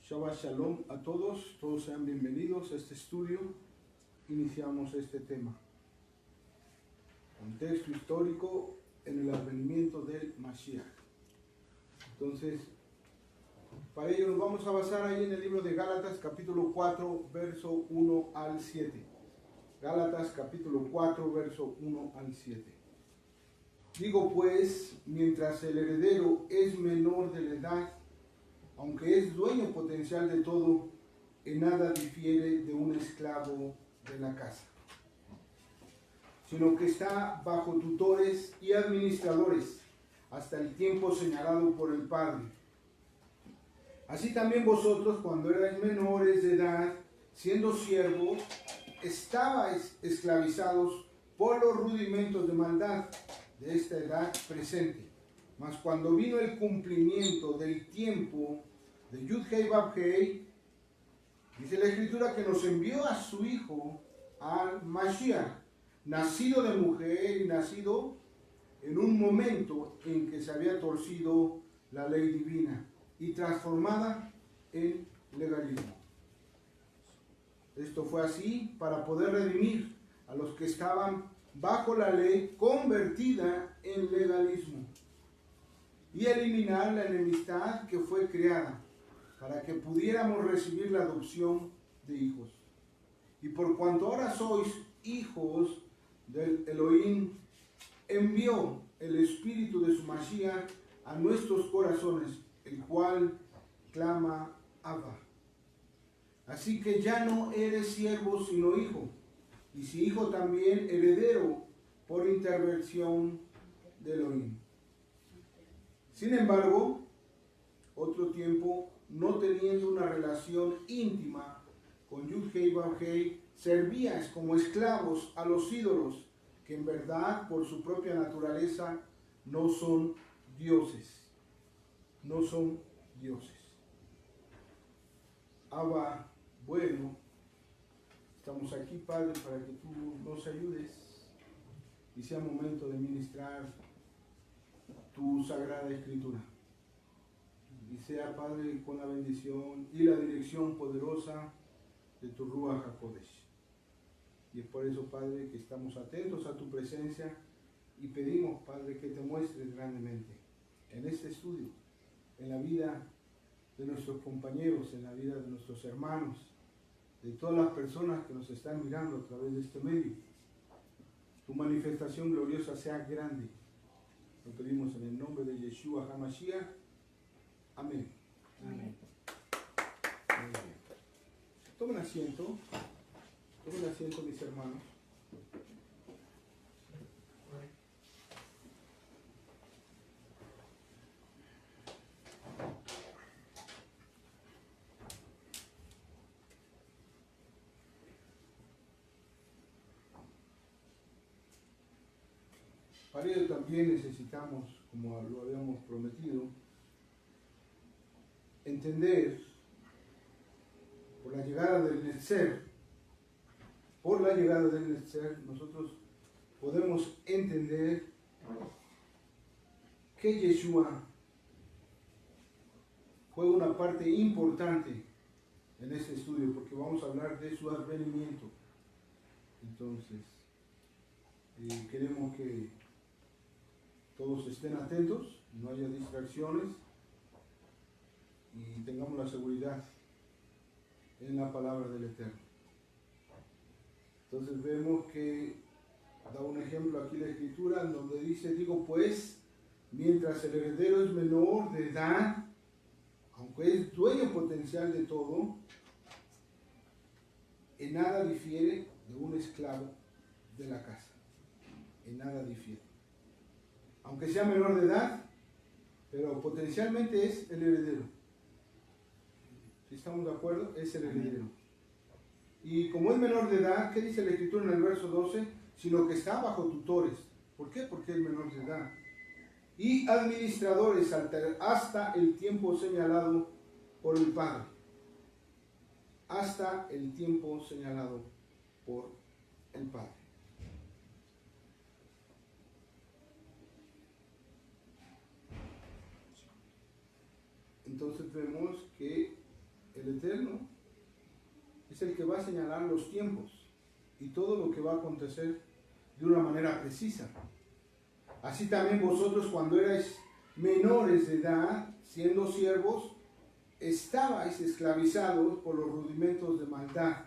Shabbat Shalom a todos sean bienvenidos a este estudio. Iniciamos este tema. Contexto histórico en el advenimiento del Mashiach. Entonces, para ello nos vamos a basar ahí en el libro de Gálatas, capítulo 4, verso 1 al 7. Gálatas, capítulo 4, verso 1 al 7. Digo pues, mientras el heredero es menor de la edad, aunque es dueño potencial de todo, en nada difiere de un esclavo de la casa, sino que está bajo tutores y administradores hasta el tiempo señalado por el Padre. Así también vosotros, cuando erais menores de edad, siendo siervos, estabais esclavizados por los rudimentos de maldad de esta edad presente. Mas cuando vino el cumplimiento del tiempo de Yud-Hei Vav-Hei, dice la Escritura que nos envió a su Hijo, al Mashiach, nacido de mujer y nacido en un momento en que se había torcido la ley divina y transformada en legalismo. Esto fue así para poder redimir a los que estaban bajo la ley convertida en legalismo y eliminar la enemistad que fue creada para que pudiéramos recibir la adopción de hijos. Y por cuanto ahora sois hijos del Elohim, envió el Espíritu de su Mashiach a nuestros corazones, el cual clama Abba. Así que ya no eres siervo sino hijo, y si hijo también heredero por intervención de Elohim. Sin embargo, otro tiempo, no teniendo una relación íntima con Yud-Hei Vav-Hei, servíais como esclavos a los ídolos, que en verdad por su propia naturaleza no son dioses. No son dioses. Abba, bueno, estamos aquí, Padre, para que tú nos ayudes y sea momento de ministrar tu Sagrada Escritura. Y sea, Padre, con la bendición y la dirección poderosa de tu Ruach HaKodesh. Y es por eso, Padre, que estamos atentos a tu presencia y pedimos, Padre, que te muestres grandemente en este estudio, en la vida de nuestros compañeros, en la vida de nuestros hermanos, de todas las personas que nos están mirando a través de este medio. Tu manifestación gloriosa sea grande. Lo pedimos en el nombre de Yeshua HaMashiach. Amén. Amén. Muy bien. Tomen asiento, mis hermanos. Para ello también necesitamos, como lo habíamos prometido, entender por la llegada del Netzer, nosotros podemos entender que Yeshua fue una parte importante en este estudio, porque vamos a hablar de su advenimiento. Entonces, queremos que todos estén atentos, no haya distracciones y tengamos la seguridad en la palabra del Eterno. Entonces vemos que da un ejemplo aquí la Escritura en donde dice, digo pues, mientras el heredero es menor de edad, aunque es dueño potencial de todo, en nada difiere de un esclavo de la casa. En nada difiere. Aunque sea menor de edad, pero potencialmente es el heredero. ¿Sí estamos de acuerdo? Es el heredero. Y como es menor de edad, ¿qué dice la Escritura en el verso 12? Sino que está bajo tutores. ¿Por qué? Porque es menor de edad. Y administradores hasta el tiempo señalado por el Padre. Hasta el tiempo señalado por el Padre. entonces vemos que el Eterno es el que va a señalar los tiempos y todo lo que va a acontecer de una manera precisa. Así también vosotros, cuando erais menores de edad, siendo siervos, estabais esclavizados por los rudimentos de maldad.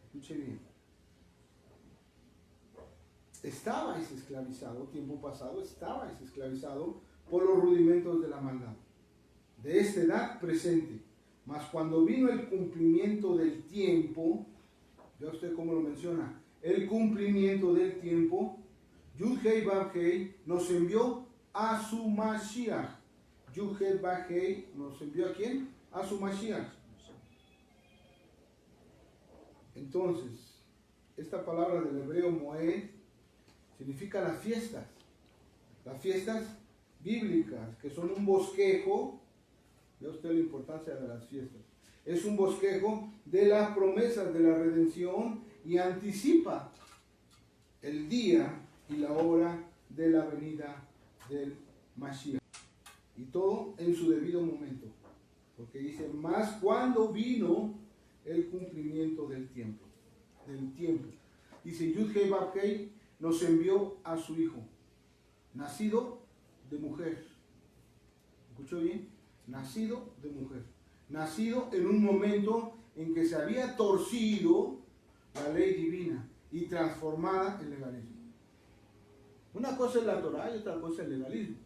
Escuche bien. Estabais esclavizados, tiempo pasado, estabais esclavizados por los rudimentos de la maldad, de esta edad presente. Mas cuando vino el cumplimiento del tiempo, ya usted cómo lo menciona, el cumplimiento del tiempo, Yud-Hei Vav-Hei nos envió a su Mashiach. Yud-Hei Vav-Hei nos envió ¿a quién? A su Mashiach. Entonces, esta palabra del hebreo Moed significa las fiestas bíblicas, que son un bosquejo. Ve usted la importancia de las fiestas. Es un bosquejo de las promesas de la redención y anticipa el día y la hora de la venida del Mashiach. Y todo en su debido momento. Porque dice, más cuando vino el cumplimiento del tiempo. Dice, Yud-Hei Vav-Hei nos envió a su hijo, nacido de mujer. ¿Escuchó bien? Nacido de mujer. Nacido en un momento en que se había torcido la ley divina y transformada en legalismo. Una cosa es la Torah y otra cosa es el legalismo.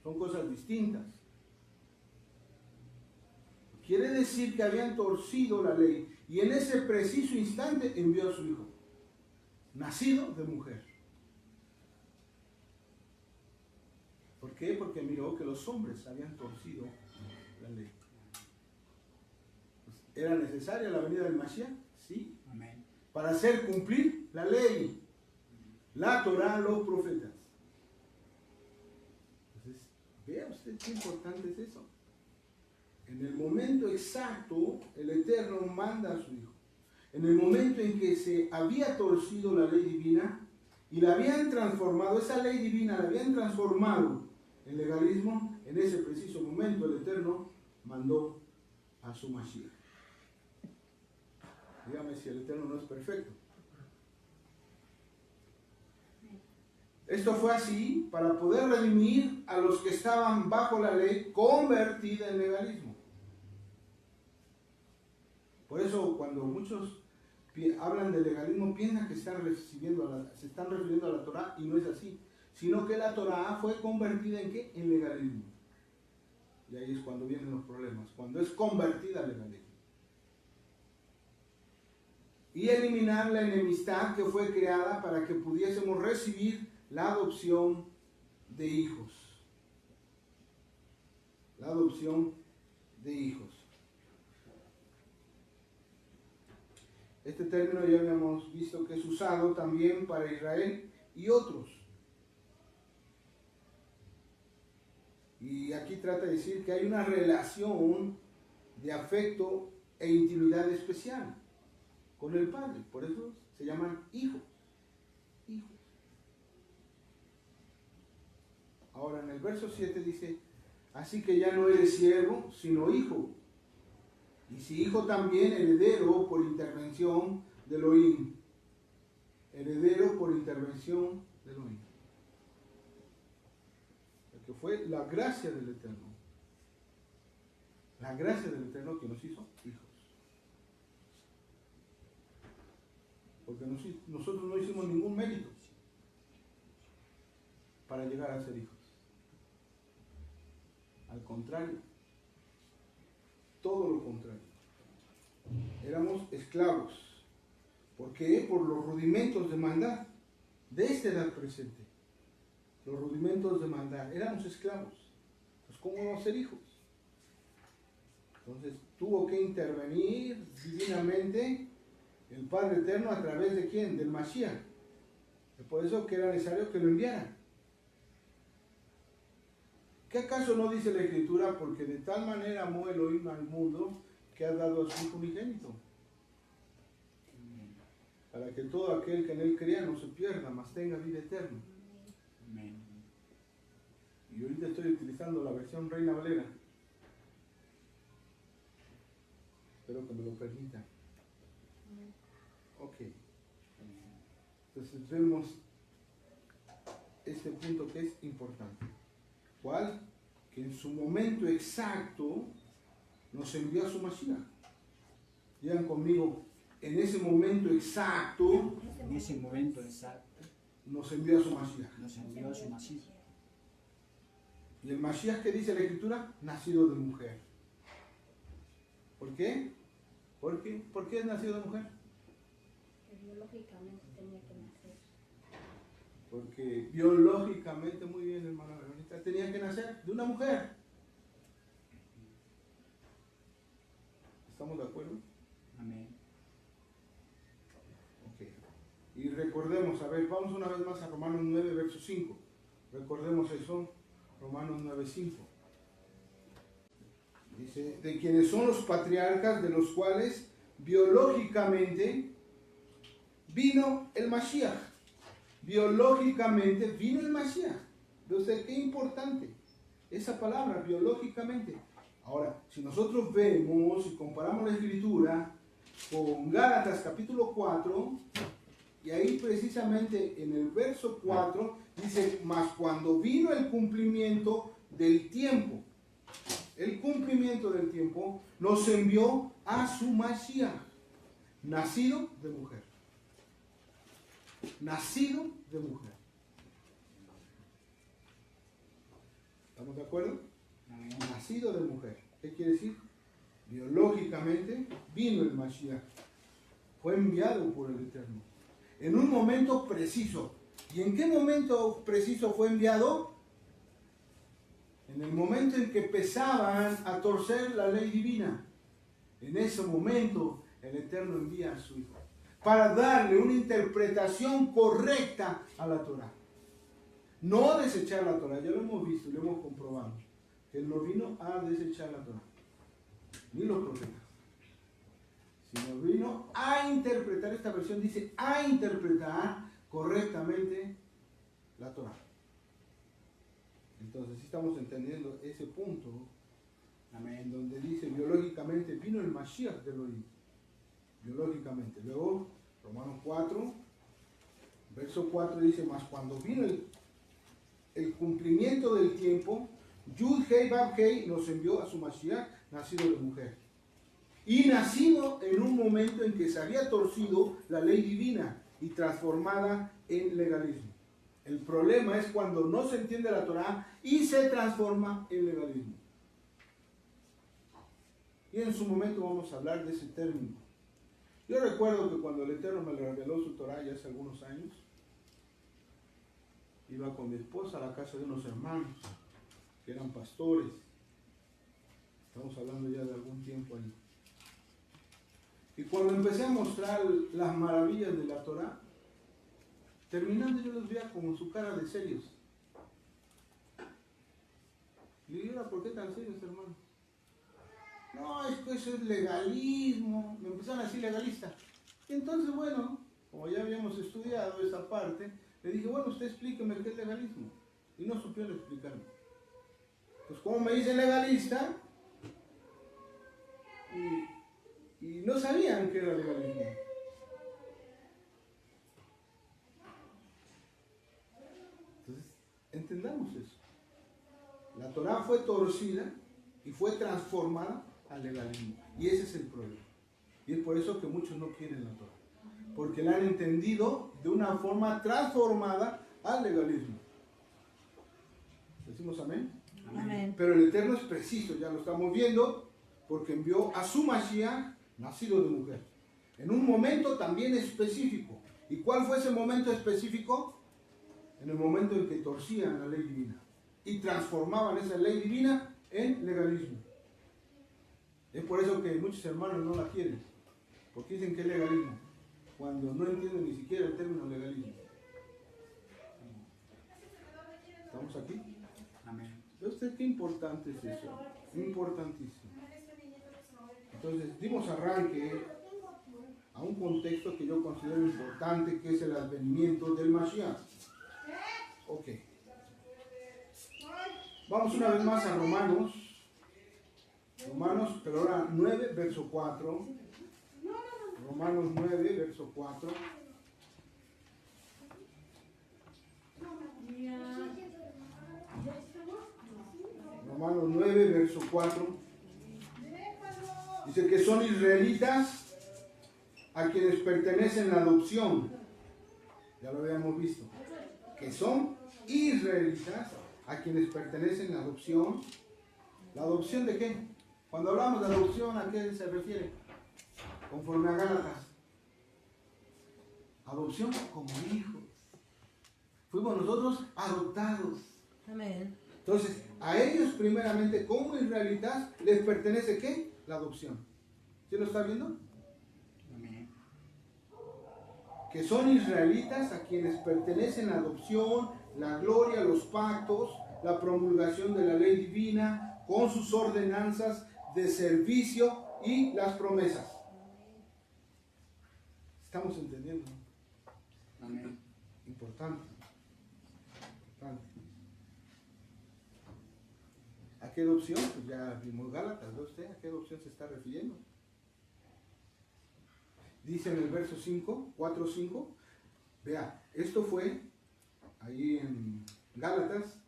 Son cosas distintas. Quiere decir que habían torcido la ley y en ese preciso instante envió a su hijo, nacido de mujer. ¿Por qué? Porque miró que los hombres habían torcido la ley. ¿Era necesaria la venida del Mashiach? Sí. Amén. Para hacer cumplir la ley, la Torah, los profetas. Entonces, vea usted qué importante es eso. En el momento exacto, el Eterno manda a su Hijo. En el momento en que se había torcido la ley divina y la habían transformado, esa ley divina la habían transformado en legalismo, en ese preciso momento el Eterno mandó a su Mashiach. Dígame si el Eterno no es perfecto. Esto fue así para poder redimir a los que estaban bajo la ley convertida en legalismo. Por eso cuando muchos hablan de legalismo piensan que se están refiriendo a la Torah y no es así, sino que la Torah fue convertida ¿en qué? En legalismo. Y ahí es cuando vienen los problemas, cuando es convertida al legalismo. Y eliminar la enemistad que fue creada para que pudiésemos recibir la adopción de hijos. La adopción de hijos. Este término ya habíamos visto que es usado también para Israel y otros. Y aquí trata de decir que hay una relación de afecto e intimidad especial con el Padre. Por eso se llaman hijos. Hijos. Ahora en el verso 7 dice, así que ya no eres siervo, sino hijo. Y si hijo también, heredero por intervención de Elohim. Heredero por intervención de Elohim. Que fue la gracia del Eterno. La gracia del Eterno que nos hizo hijos. Porque nosotros no hicimos ningún mérito para llegar a ser hijos. Al contrario, todo lo contrario. Éramos esclavos. ¿Por qué? Por los rudimentos de maldad de esta edad presente. Los rudimentos de maldad. Éramos esclavos. Pues ¿cómo vamos a ser hijos? Entonces tuvo que intervenir divinamente el Padre Eterno a través de ¿quién? Del Mashiach. Es por eso que era necesario que lo enviara. ¿Qué acaso no dice la Escritura? Porque de tal manera amó Elohim al mundo que ha dado a su Hijo unigénito. Para que todo aquel que en él crea no se pierda, mas tenga vida eterna. Amén. Y ahorita estoy utilizando la versión Reina Valera. Espero que me lo permitan. Ok. Entonces vemos este punto que es importante. ¿Cuál? Que en su momento exacto nos envió a su Mashiach. Digan conmigo, en ese momento exacto, nos envió a su Mashiach. Y el Mashiach, que dice la Escritura, nacido de mujer. ¿Por qué? ¿Por qué es nacido de mujer? Biológicamente tenía que nacer. Porque biológicamente, muy bien, hermana Verónica, tenía que nacer de una mujer. ¿Estamos de acuerdo? Amén. Ok. Y recordemos, a ver, vamos una vez más a Romanos 9, verso 5. Recordemos eso, Romanos 9, 5. Dice, de quienes son los patriarcas, de los cuales biológicamente vino el Mashiach. Biológicamente vino el Mashiach. Entonces, qué importante esa palabra, biológicamente. Ahora, si nosotros vemos y comparamos la Escritura con Gálatas capítulo 4, y ahí precisamente en el verso 4 dice, mas cuando vino el cumplimiento del tiempo, nos envió a su Mashiach, nacido de mujer. Nacido de mujer. ¿Estamos de acuerdo? Nacido de mujer. ¿Qué quiere decir? Biológicamente vino el Mashiach. Fue enviado por el Eterno. En un momento preciso. ¿Y en qué momento preciso fue enviado? En el momento en que empezaban a torcer la ley divina. En ese momento el Eterno envía a su Hijo para darle una interpretación correcta a la Torah. No desechar la Torah, ya lo hemos visto, lo hemos comprobado. Que Él no vino a desechar la Torah, ni los profetas, sino vino a interpretar, esta versión dice, a interpretar correctamente la Torah. Entonces, sí estamos entendiendo ese punto, amén, donde dice, biológicamente vino el Mashiach de Elohim. Biológicamente. Luego, Romanos 4, verso 4 dice, mas cuando vino el cumplimiento del tiempo, Yud Hei Bab Hei nos envió a su Mashiach, nacido de mujer. Y nacido en un momento en que se había torcido la ley divina y transformada en legalismo. El problema es cuando no se entiende la Torah y se transforma en legalismo. Y en su momento vamos a hablar de ese término. Yo recuerdo que cuando el Eterno me reveló su Torah ya hace algunos años, iba con mi esposa a la casa de unos hermanos que eran pastores. Estamos hablando ya de algún tiempo ahí. Y cuando empecé a mostrar las maravillas de la Torah, terminando yo los veía con su cara de serios. Y le digo, ¿por qué tan serios, hermano? No, es que eso es legalismo. Me empezaron a decir legalista. Y entonces, bueno, como ya habíamos estudiado esa parte, le dije, bueno, usted explíqueme qué es legalismo. Y no supieron explicarme. Pues como me dicen legalista, y no sabían qué era legalismo. Entonces, entendamos eso. La Torah fue torcida y fue transformada al legalismo. Y ese es el problema. Y es por eso que muchos no quieren la Torah. Porque la han entendido de una forma transformada al legalismo. ¿Decimos amén? Amén. Pero el Eterno es preciso, ya lo estamos viendo, porque envió a su Mashiach, nacido de mujer. En un momento también específico. ¿Y cuál fue ese momento específico? En el momento en que torcían la ley divina y transformaban esa ley divina en legalismo. Es por eso que muchos hermanos no la quieren, porque dicen que es legalismo, cuando no entienden ni siquiera el término legalismo. ¿Estamos aquí? Amén. Entonces, qué importante es eso, importantísimo. Entonces, dimos arranque a un contexto que yo considero importante, que es el advenimiento del Mashiach. Ok. Vamos una vez más a Romanos Romanos, pero ahora 9, verso 4. Romanos 9, verso 4. Romanos 9, verso 4. Dice que son israelitas a quienes pertenecen la adopción. Ya lo habíamos visto. Que son israelitas a quienes pertenecen la adopción. ¿La adopción de qué? Cuando hablamos de adopción, ¿a qué se refiere? Conforme a Gálatas. Adopción como hijos. Fuimos nosotros adoptados. Amén. Entonces, a ellos primeramente, como israelitas, les pertenece ¿qué? La adopción. ¿Sí lo está viendo? Amén. Que son israelitas a quienes pertenecen la adopción, la gloria, los pactos, la promulgación de la ley divina, con sus ordenanzas de servicio y las promesas. ¿Estamos entendiendo? Amén. Importante. ¿A qué adopción? Pues ya vimos Gálatas, ¿ve usted? ¿A qué adopción se está refiriendo? Dice en el verso 5, 4, 5, vea, esto fue ahí en Gálatas,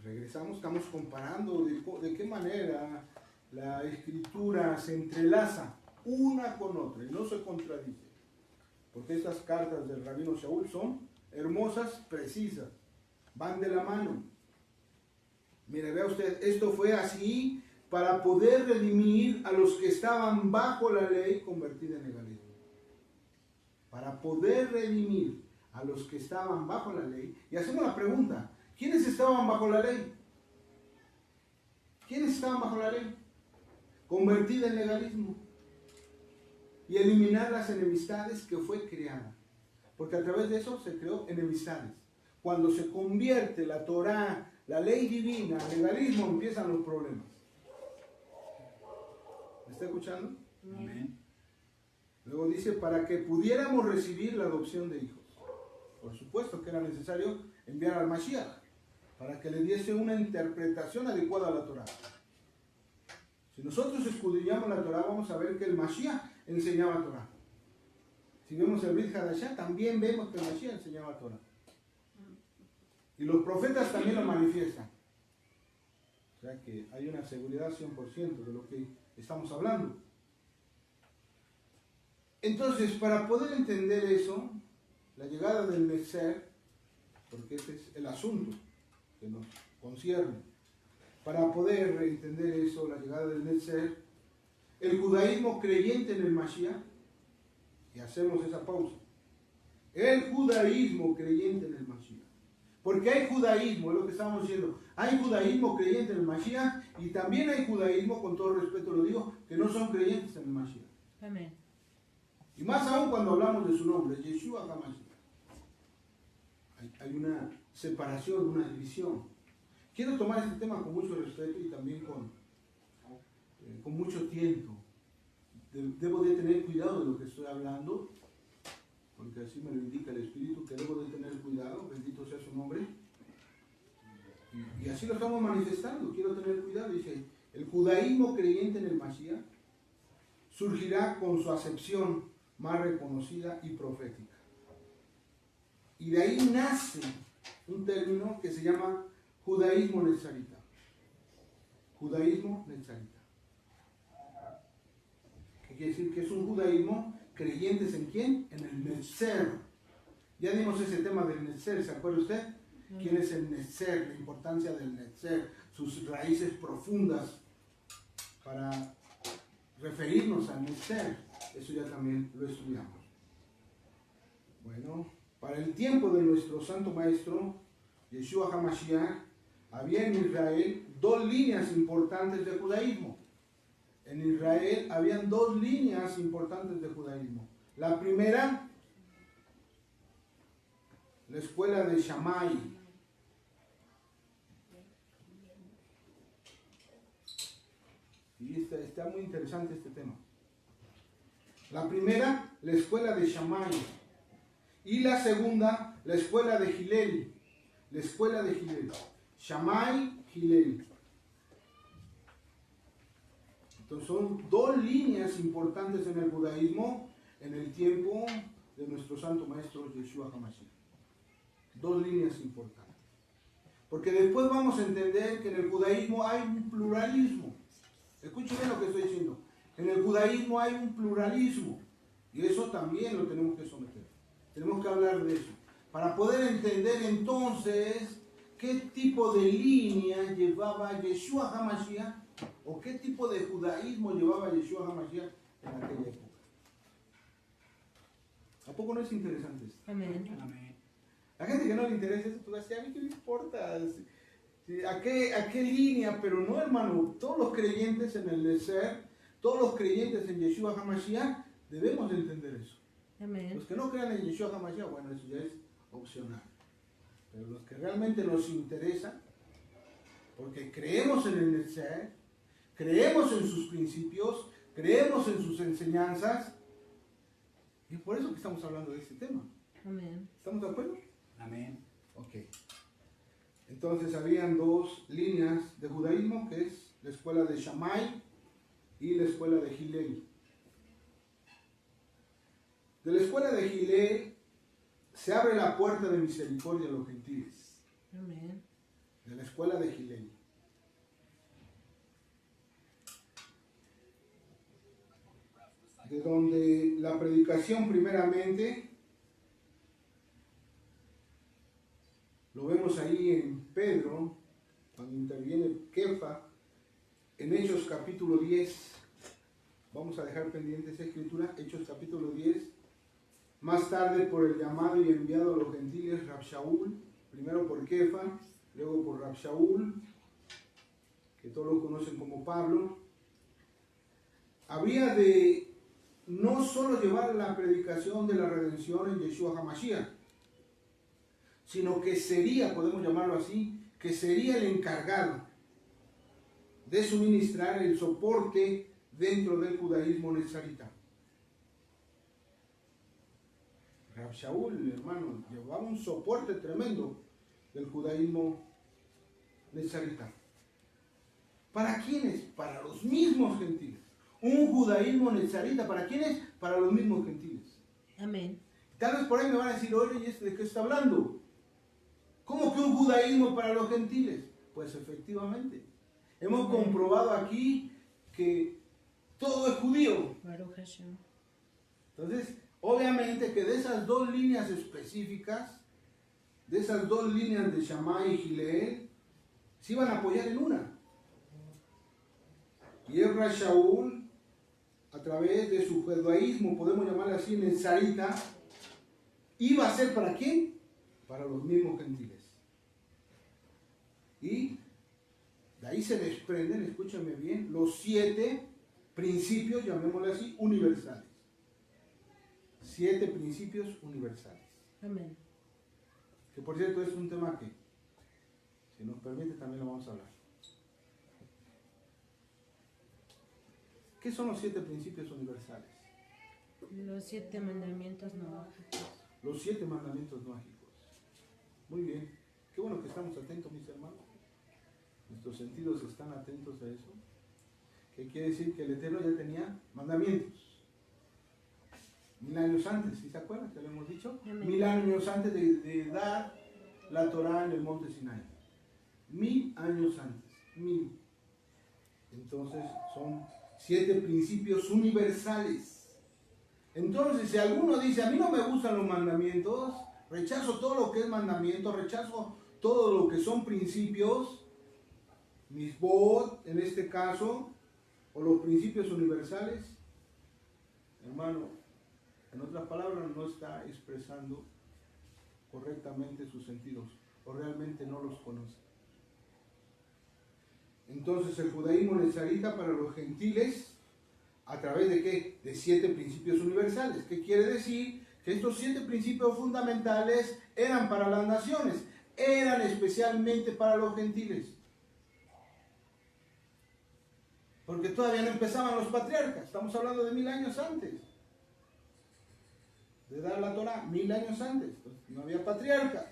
regresamos, estamos comparando de qué manera la escritura se entrelaza una con otra y no se contradice, porque estas cartas del rabino Shaul son hermosas, precisas, van de la mano. Mire, vea usted, esto fue así para poder redimir a los que estaban bajo la ley convertida en legalismo. Para poder redimir a los que estaban bajo la ley. Y hacemos la pregunta, ¿quiénes estaban bajo la ley? ¿Quiénes estaban bajo la ley? Convertida en legalismo. Y eliminar las enemistades que fue creada. Porque a través de eso se creó enemistades. Cuando se convierte la Torá, la ley divina, el legalismo, empiezan los problemas. ¿Me está escuchando? Amén. Luego dice, para que pudiéramos recibir la adopción de hijos. Por supuesto que era necesario enviar al Mashiach, para que le diese una interpretación adecuada a la Torá. Si nosotros escudriñamos la Torá, vamos a ver que el Mashiach enseñaba Torá. Si vemos el Brit Hadashah, también vemos que el Mashiach enseñaba Torá. Y los profetas también lo manifiestan. O sea que hay una seguridad 100% de lo que estamos hablando. Entonces, para poder entender eso, la llegada del Netzer, porque este es el asunto que nos concierne, para poder entender eso, la llegada del Netzer, el judaísmo creyente en el Mashiach, y hacemos esa pausa, el judaísmo creyente en el Mashiach. Porque hay judaísmo, es lo que estamos diciendo. Hay judaísmo creyente en el Mashiach y también hay judaísmo, con todo respeto lo digo, que no son creyentes en el Mashiach. Amén. Y más aún cuando hablamos de su nombre, Yeshua HaMashiach. Hay una separación, una división. Quiero tomar este tema con mucho respeto y también con mucho tiempo. Debo de tener cuidado de lo que estoy hablando, porque así me lo indica el Espíritu, que debo de tener cuidado, bendito sea su nombre. Y así lo estamos manifestando, quiero tener cuidado. Dice, el judaísmo creyente en el Mashiach surgirá con su acepción más reconocida y profética. Y de ahí nace un término que se llama judaísmo netzarita. Judaísmo netzarita. ¿Qué quiere decir? Que es un judaísmo creyentes en quién? En el Netzer. Ya dimos ese tema del Netzer, ¿se acuerda usted? ¿Quién es el Netzer? La importancia del Netzer, sus raíces profundas para referirnos al Netzer. Eso ya también lo estudiamos. Bueno, para el tiempo de nuestro santo maestro, Yeshua HaMashiach, había en Israel dos líneas importantes de judaísmo. En Israel habían dos líneas importantes de judaísmo. La primera, la escuela de Shammai. Y está muy interesante este tema. La primera, la escuela de Shammai. Y la segunda, la escuela de Hillel. La escuela de Hillel. Shammai, Hillel. Entonces son dos líneas importantes en el judaísmo en el tiempo de nuestro santo maestro Yeshua HaMashiach. Dos líneas importantes. Porque después vamos a entender que en el judaísmo hay un pluralismo. Escuchen bien lo que estoy diciendo. En el judaísmo hay un pluralismo. Y eso también lo tenemos que someter. Tenemos que hablar de eso. Para poder entender entonces qué tipo de línea llevaba Yeshua HaMashiach o qué tipo de judaísmo llevaba Yeshua HaMashiach en aquella época. ¿A poco no es interesante esto? Amén. Amén. La gente que no le interesa eso, pues a mí qué me importa. ¿A qué línea? Pero no, hermano, todos los creyentes en el ser, todos los creyentes en Yeshua HaMashiach, debemos entender eso. Amén. Los que no crean en Yeshua HaMashiach, bueno, eso ya es opcional. Pero los que realmente nos interesa, porque creemos en el ser, creemos en sus principios, creemos en sus enseñanzas, y es por eso que estamos hablando de este tema. Amén. ¿Estamos de acuerdo? Amén. Ok. Entonces habían dos líneas de judaísmo, que es la escuela de Shammai y la escuela de Hillel. De la escuela de Hillel se abre la puerta de misericordia a los gentiles. Amén. De la escuela de Hillel. De donde la predicación primeramente lo vemos ahí en Pedro, cuando interviene Kefa, en Hechos capítulo 10. Vamos a dejar pendiente esa escritura, Hechos capítulo 10. Más tarde por el llamado y enviado a los gentiles, Rab Shaul, primero por Kefa, luego por Rab Shaul, que todos lo conocen como Pablo. Había de no solo llevar la predicación de la redención en Yeshua HaMashiach, sino que sería, podemos llamarlo así, que sería el encargado de suministrar el soporte dentro del judaísmo nezarita. Rab Shaul, hermano, llevaba un soporte tremendo del judaísmo nezarita. ¿Para quiénes? Para los mismos gentiles. Un judaísmo nezarita, ¿para quiénes? Para los mismos gentiles. Amén. Tal vez por ahí me van a decir, oye, ¿y este de qué está hablando? ¿Cómo que un judaísmo para los gentiles? Pues efectivamente. Hemos comprobado aquí que todo es judío. Baruch Hashem. Entonces, obviamente que de esas dos líneas específicas, de esas dos líneas de Shammai y Hillel, se iban a apoyar en una. Y Rab Shaul, a través de su judaísmo, podemos llamarle así, nezarita, iba a ser ¿para quién? Para los mismos gentiles. Y de ahí se desprenden, escúchenme bien, los 7 principios, llamémosle así, universales. 7 principios universales. Amén. Que por cierto es un tema que, si nos permite, también lo vamos a hablar. ¿Qué son los 7 principios universales? Los 7 mandamientos noágicos. Los 7 mandamientos noágicos. Muy bien. Qué bueno que estamos atentos, mis hermanos. Nuestros sentidos están atentos a eso. ¿Qué quiere decir? Que el Eterno ya tenía mandamientos. 1000 años antes, ¿sí se acuerdan? Que lo hemos dicho. Amén. 1000 años antes de dar la Torá en el monte Sinai. 1000 años antes. 1000. Entonces son 7 principios universales. Entonces, si alguno dice, a mí no me gustan los mandamientos, rechazo todo lo que es mandamiento, rechazo todo lo que son principios, misbot en este caso, o los principios universales, hermano, en otras palabras, no está expresando correctamente sus sentidos, o realmente no los conoce. Entonces el judaísmo nezarita para los gentiles, ¿a través de qué? De 7 principios universales. ¿Qué quiere decir? Que estos 7 principios fundamentales eran para las naciones, eran especialmente para los gentiles. Porque todavía no empezaban los patriarcas, estamos hablando de 1000 años antes de dar la Torá, 1000 años antes. Entonces, no había patriarcas,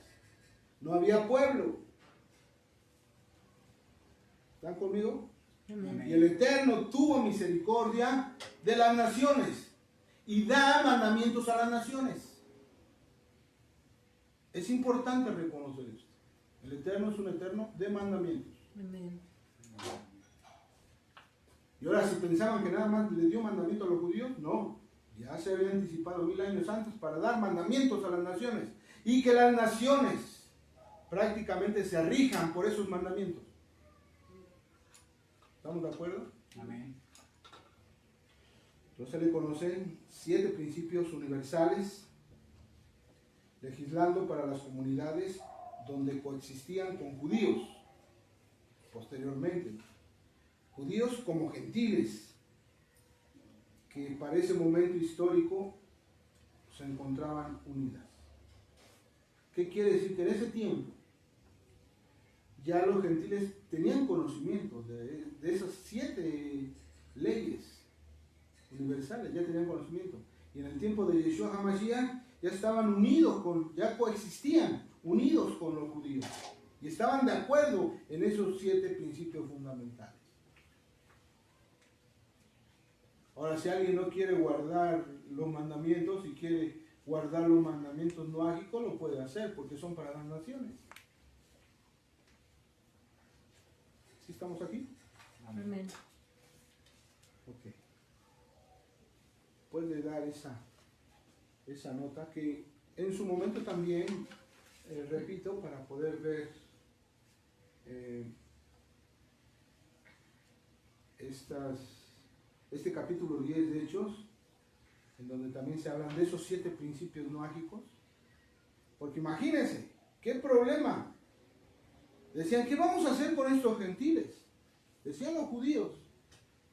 no había pueblo. ¿Están conmigo? Amén. Y el Eterno tuvo misericordia de las naciones y da mandamientos a las naciones. Es importante reconocer esto. El Eterno es un Eterno de mandamientos. Amén. Y ahora, si pensaban que nada más le dio mandamiento a los judíos, no. Ya se había anticipado 1000 años antes para dar mandamientos a las naciones. Y que las naciones prácticamente se rijan por esos mandamientos. ¿Estamos de acuerdo? Amén. Entonces le conocen 7 principios universales, legislando para las comunidades donde coexistían con judíos, posteriormente. Judíos como gentiles, que para ese momento histórico se encontraban unidas. ¿Qué quiere decir? Que en ese tiempo ya los gentiles tenían conocimiento de esas 7 leyes universales, ya tenían conocimiento. Y en el tiempo de Yeshua HaMashiach ya estaban unidos, ya coexistían, unidos con los judíos. Y estaban de acuerdo en esos 7 principios fundamentales. Ahora, si alguien no quiere guardar los mandamientos y quiere guardar los mandamientos noágicos, lo puede hacer porque son para las naciones. ¿Sí estamos aquí? Amén. Ok. Puede dar esa nota que en su momento también, repito, para poder ver este capítulo 10 de Hechos, en donde también se hablan de esos 7 principios noágicos. Porque imagínense, qué problema. Decían, ¿qué vamos a hacer con estos gentiles? Decían los judíos.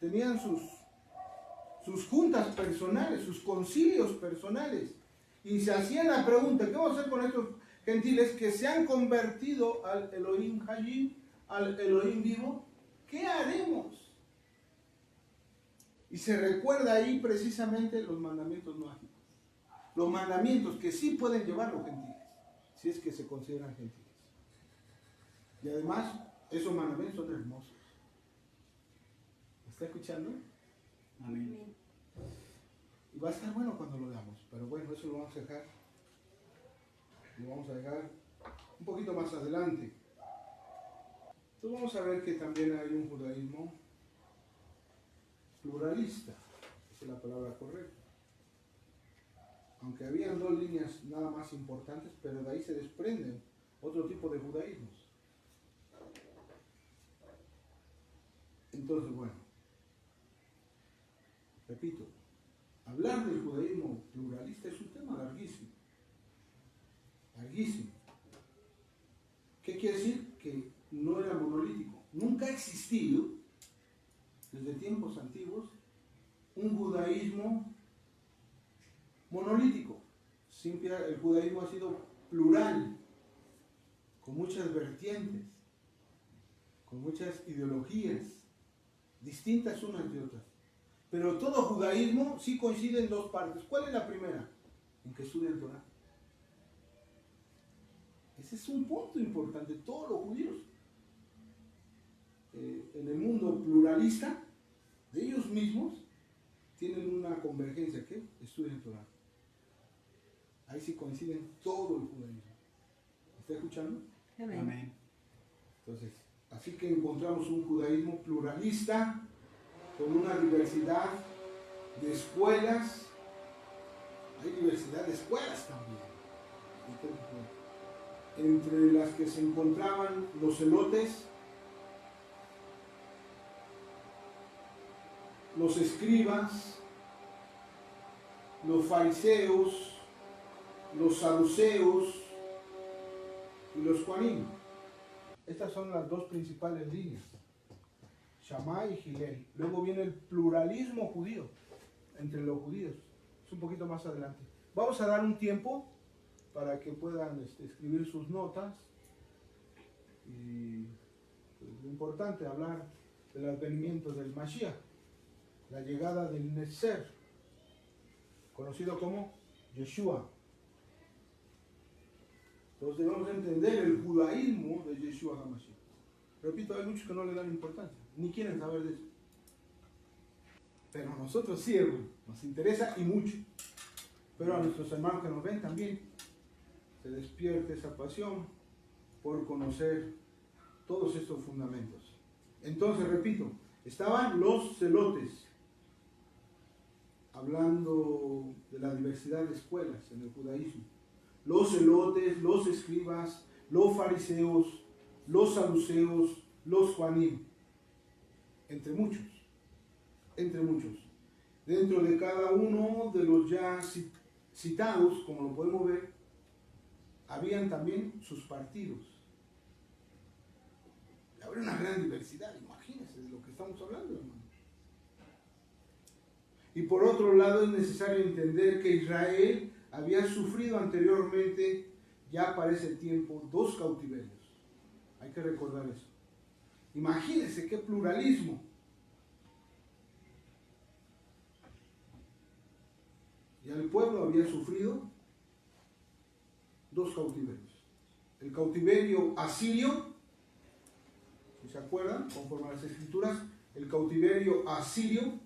Tenían sus juntas personales, sus concilios personales. Y se hacían la pregunta, ¿qué vamos a hacer con estos gentiles que se han convertido al Elohim Hayim, al Elohim vivo? ¿Qué haremos? Y se recuerda ahí precisamente los mandamientos noágicos. Los mandamientos que sí pueden llevar los gentiles, si es que se consideran gentiles. Y además, esos mandamientos son hermosos. ¿Me está escuchando? Amén. Y va a estar bueno cuando lo leamos, pero bueno, eso lo vamos a dejar. Lo vamos a dejar un poquito más adelante. Entonces vamos a ver que también hay un judaísmo pluralista, esa es la palabra correcta. Aunque habían 2 líneas nada más importantes, pero de ahí se desprenden otro tipo de judaísmos. Entonces, bueno, repito, hablar del judaísmo pluralista es un tema larguísimo. Larguísimo. ¿Qué quiere decir? Que no era monolítico. Nunca ha existido, desde tiempos antiguos, un judaísmo monolítico. Siempre el judaísmo ha sido plural, con muchas vertientes, con muchas ideologías, distintas unas de otras. Pero todo judaísmo sí coincide en 2 partes. ¿Cuál es la primera? En que estudian Torah. Ese es un punto importante. Todos los judíos, en el mundo pluralista, de ellos mismos, tienen una convergencia. ¿Qué? Estudian Torah. Ahí sí coinciden todo el judaísmo. ¿Está escuchando? Amén. Amén. Entonces, así que encontramos un judaísmo pluralista con una diversidad de escuelas. Hay diversidad de escuelas también. Entre las que se encontraban los celotes, los escribas, los fariseos, los saduceos y los juanim. Estas son las 2 principales líneas, Shammai y Hillel. Luego viene el pluralismo judío, entre los judíos. Es un poquito más adelante. Vamos a dar un tiempo para que puedan escribir sus notas. Y pues, lo importante es hablar del advenimiento del Mashiach, la llegada del Netzer, conocido como Yeshua. Entonces debemos entender el judaísmo de Yeshua HaMashiach. Repito, hay muchos que no le dan importancia. ni quieren saber de eso. Pero a nosotros sí, hermano, nos interesa y mucho. Pero a nuestros hermanos que nos ven también se despierte esa pasión por conocer todos estos fundamentos. Entonces, repito, estaban los celotes, hablando de la diversidad de escuelas en el judaísmo. Los celotes, los escribas, los fariseos, los saduceos, los juanim, entre muchos. Dentro de cada uno de los ya citados, como lo podemos ver, habían también sus partidos. Habría una gran diversidad, imagínense de lo que estamos hablando, hermano. Y por otro lado, es necesario entender que Israel había sufrido anteriormente, ya para ese tiempo, 2 cautiverios. Hay que recordar eso. Imagínense qué pluralismo. Ya el pueblo había sufrido 2 cautiverios. El cautiverio asirio, si se acuerdan, conforme a las escrituras, el cautiverio asirio,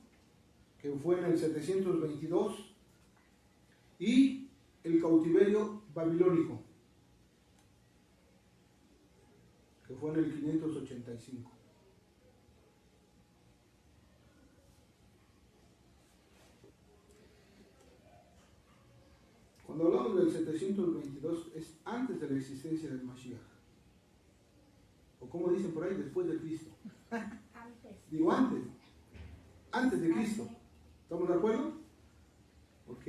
que fue en el 722, y el cautiverio babilónico, que fue en el 585. Cuando hablamos del 722 es antes de la existencia del Mashiach. O como dicen por ahí, después de Cristo. Antes. Digo antes de Cristo. ¿Estamos de acuerdo? Ok.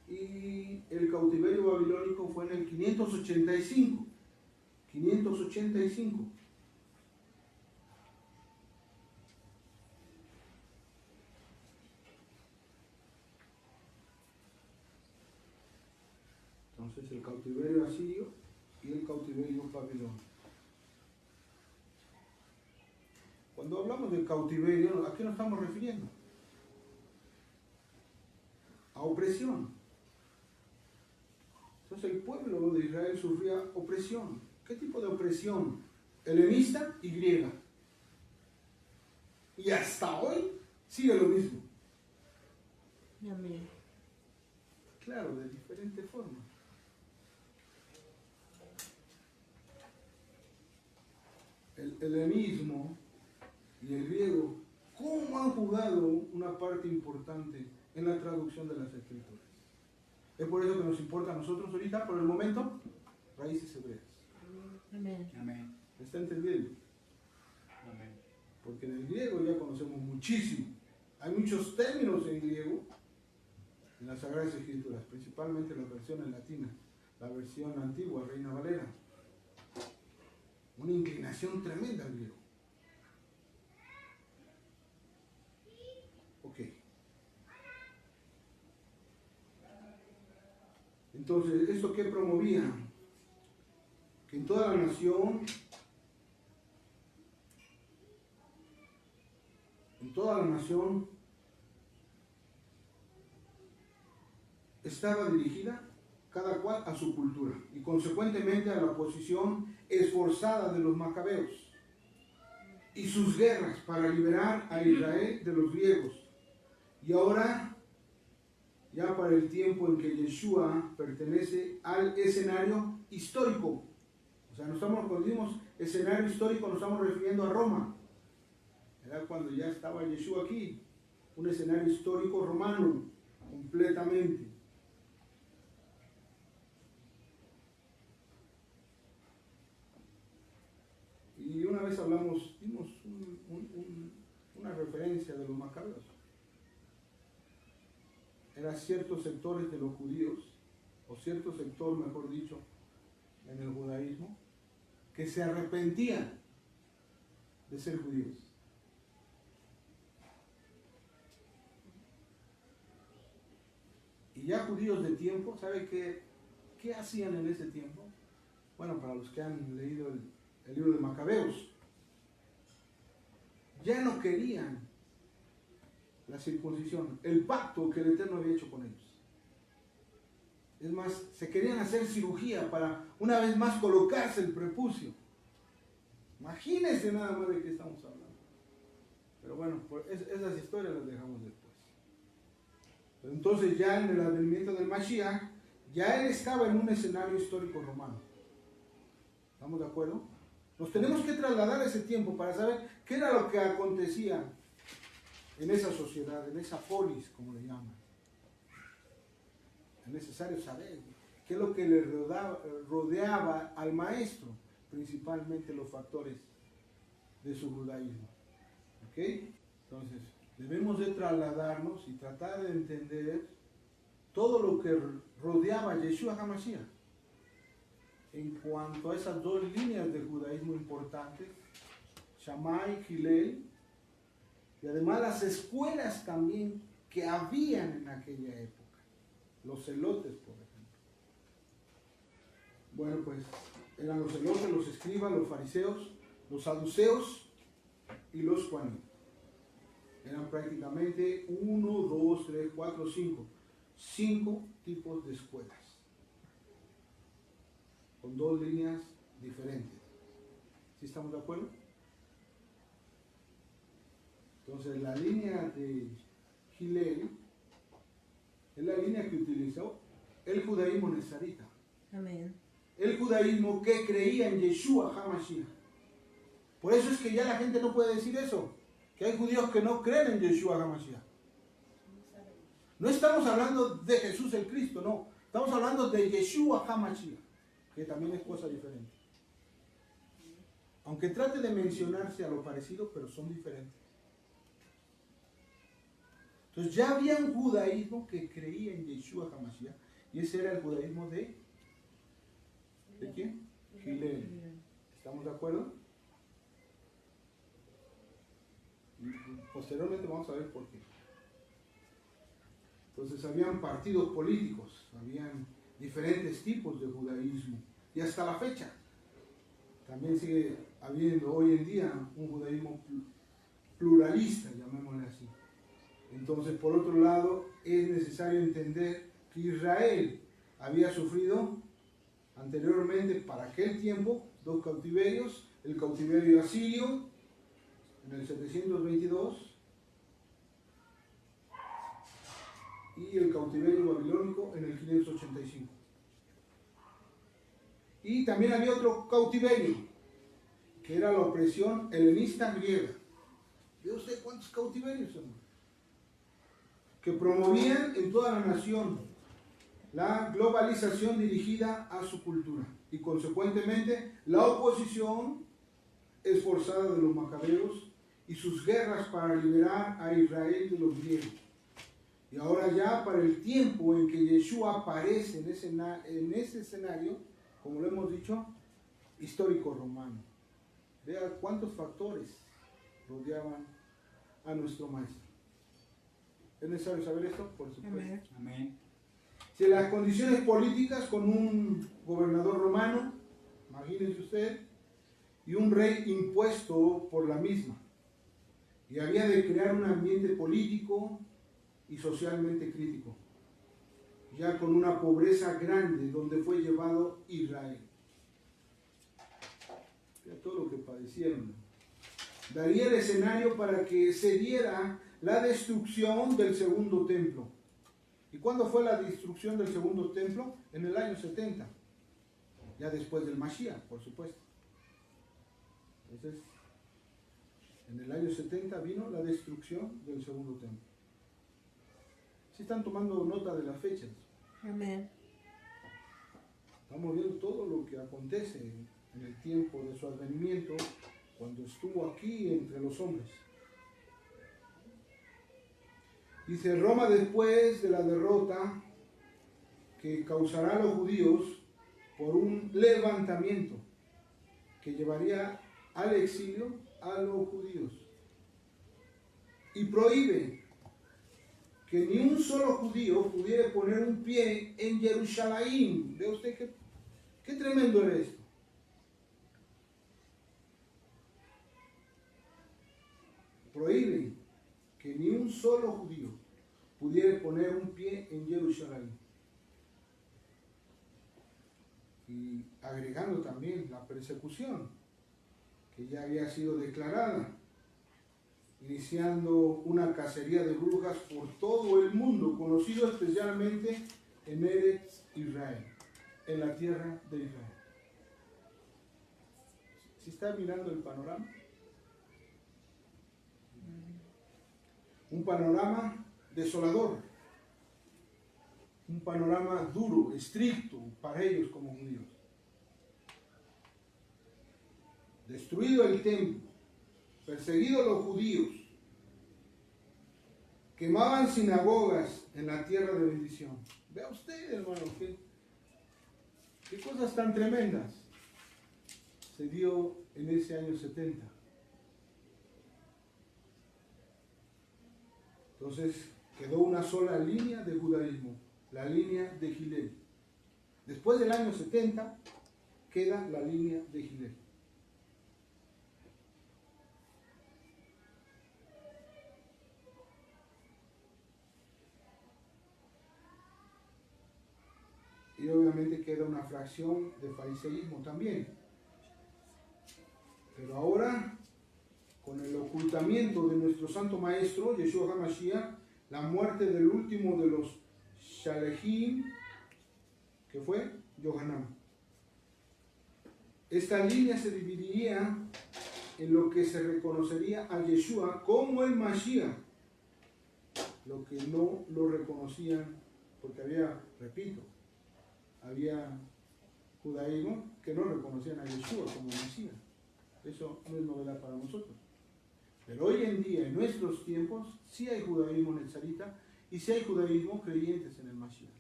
Y el cautiverio babilónico fue en el 585. 585. Entonces el cautiverio asirio y el cautiverio babilónico. Cuando hablamos del cautiverio, ¿a qué nos estamos refiriendo? A opresión. Entonces el pueblo de Israel sufría opresión. ¿Qué tipo de opresión? Helenista y griega. Y hasta hoy sigue lo mismo. Amén. Claro, de diferente forma. El helenismo y el griego, ¿cómo han jugado una parte importante en la traducción de las escrituras? Es por eso que nos importa a nosotros ahorita, por el momento, raíces hebreas. Amén. Amén. ¿Me está entendiendo? Amén. Porque en el griego ya conocemos muchísimo. Hay muchos términos en griego en las Sagradas Escrituras, principalmente las versiones latinas, la versión antigua, Reina Valera. Una inclinación tremenda al griego. Ok. Entonces, ¿esto qué promovía? Que en toda la nación, estaba dirigida cada cual a su cultura y consecuentemente a la oposición esforzada de los macabeos y sus guerras para liberar a Israel de los griegos. Y ahora, ya para el tiempo en que Yeshua pertenece al escenario histórico, o sea, cuando decimos escenario histórico nos estamos refiriendo a Roma. Era cuando ya estaba Yeshua aquí, un escenario histórico romano, completamente. Y una vez dimos una referencia de los macabeos. Eran ciertos sectores de los judíos, o cierto sector, mejor dicho, en el judaísmo, que se arrepentían de ser judíos. Y ya judíos de tiempo, ¿sabe qué hacían en ese tiempo? Bueno, para los que han leído el libro de Macabeos, ya no querían la circuncisión, el pacto que el Eterno había hecho con ellos. Es más, se querían hacer cirugía para una vez más colocarse el prepucio. Imagínense nada más de qué estamos hablando. Pero bueno, esas historias las dejamos después. Pero entonces ya en el advenimiento del Mashiach, ya él estaba en un escenario histórico romano. ¿Estamos de acuerdo? Nos tenemos que trasladar a ese tiempo para saber qué era lo que acontecía en esa sociedad, en esa polis, como le llaman. Es necesario saber qué es lo que le rodeaba al maestro, principalmente los factores de su judaísmo. ¿Ok? Entonces, debemos de trasladarnos y tratar de entender todo lo que rodeaba a Yeshua HaMashiach en cuanto a esas dos líneas de judaísmo importantes, Shammai, Hillel, y además las escuelas también que habían en aquella época, los celotes, por ejemplo. Bueno, pues eran los celotes, los escribas, los fariseos, los saduceos y los juanitas. Eran prácticamente 1, 2, 3, 4, 5. 5 tipos de escuelas. Con dos líneas diferentes. ¿Sí estamos de acuerdo? Entonces la línea de Hillel es la línea que utilizó el judaísmo nezarita. Amén. El judaísmo que creía en Yeshua HaMashiach. Por eso es que ya la gente no puede decir eso. Que hay judíos que no creen en Yeshua HaMashiach. No estamos hablando de Jesús el Cristo, no. Estamos hablando de Yeshua HaMashiach, que también es cosa diferente. Aunque trate de mencionarse a lo parecido, pero son diferentes. Entonces ya había un judaísmo que creía en Yeshua HaMashiach, y ese era el judaísmo ¿de quién? Hillel. ¿Estamos de acuerdo? Y posteriormente vamos a ver por qué. Entonces habían partidos políticos, habían diferentes tipos de judaísmo, y hasta la fecha también sigue habiendo hoy en día un judaísmo pluralista, llamémosle así. Entonces, por otro lado, es necesario entender que Israel había sufrido anteriormente, para aquel tiempo, 2 cautiverios: el cautiverio asirio en el 722 y el cautiverio babilónico en el 585. Y también había otro cautiverio, que era la opresión helenista griega. ¿Ve usted cuántos cautiverios son? Que promovían en toda la nación la globalización dirigida a su cultura y consecuentemente la oposición esforzada de los macabeos y sus guerras para liberar a Israel de los griegos. Y ahora ya para el tiempo en que Yeshua aparece en ese escenario, como lo hemos dicho, histórico romano. Vea cuántos factores rodeaban a nuestro maestro. ¿Es necesario saber esto? Por supuesto. Amén. Si las condiciones políticas con un gobernador romano, imagínense usted, y un rey impuesto por la misma. Y había de crear un ambiente político y socialmente crítico, ya con una pobreza grande donde fue llevado Israel. Ya todo lo que padecieron. Daría el escenario para que se diera la destrucción del segundo templo. ¿Y cuándo fue la destrucción del segundo templo? En el año 70, ya después del Mashiach, por supuesto. Entonces, en el año 70 vino la destrucción del segundo templo. ¿Sí están tomando nota de las fechas? Amén. Estamos viendo todo lo que acontece en el tiempo de su advenimiento, cuando estuvo aquí entre los hombres. Dice: Roma, después de la derrota que causará a los judíos por un levantamiento que llevaría al exilio a los judíos, y prohíbe que ni un solo judío pudiera poner un pie en Jerusalén. ¿Ve usted qué tremendo era esto? Prohíbe que ni un solo judío pudiera poner un pie en Jerusalén. Y agregando también la persecución que ya había sido declarada, iniciando una cacería de brujas por todo el mundo, conocido especialmente en Eretz Israel, en la tierra de Israel. ¿Sí está mirando el panorama? Un panorama desolador, un panorama duro, estricto para ellos como judíos. Destruido el templo, perseguidos los judíos, quemaban sinagogas en la tierra de bendición. Vea usted, hermano, qué cosas tan tremendas se dio en ese año 70. Entonces quedó una sola línea de judaísmo, la línea de Hillel. Después del año 70 queda la línea de Hillel. Y obviamente queda una fracción de fariseísmo también. Pero ahora, con el ocultamiento de nuestro santo maestro, Yeshua HaMashiach, la muerte del último de los Shalehim, que fue Yohanan. Esta línea se dividiría en lo que se reconocería a Yeshua como el Mashiach, lo que no lo reconocían, porque había, repito, había judaísmo que no reconocían a Yeshua como Mashiach. Eso no es novedad para nosotros. Pero hoy en día, en nuestros tiempos, sí hay judaísmo nezarita y sí hay judaísmo creyentes en el Mashiach.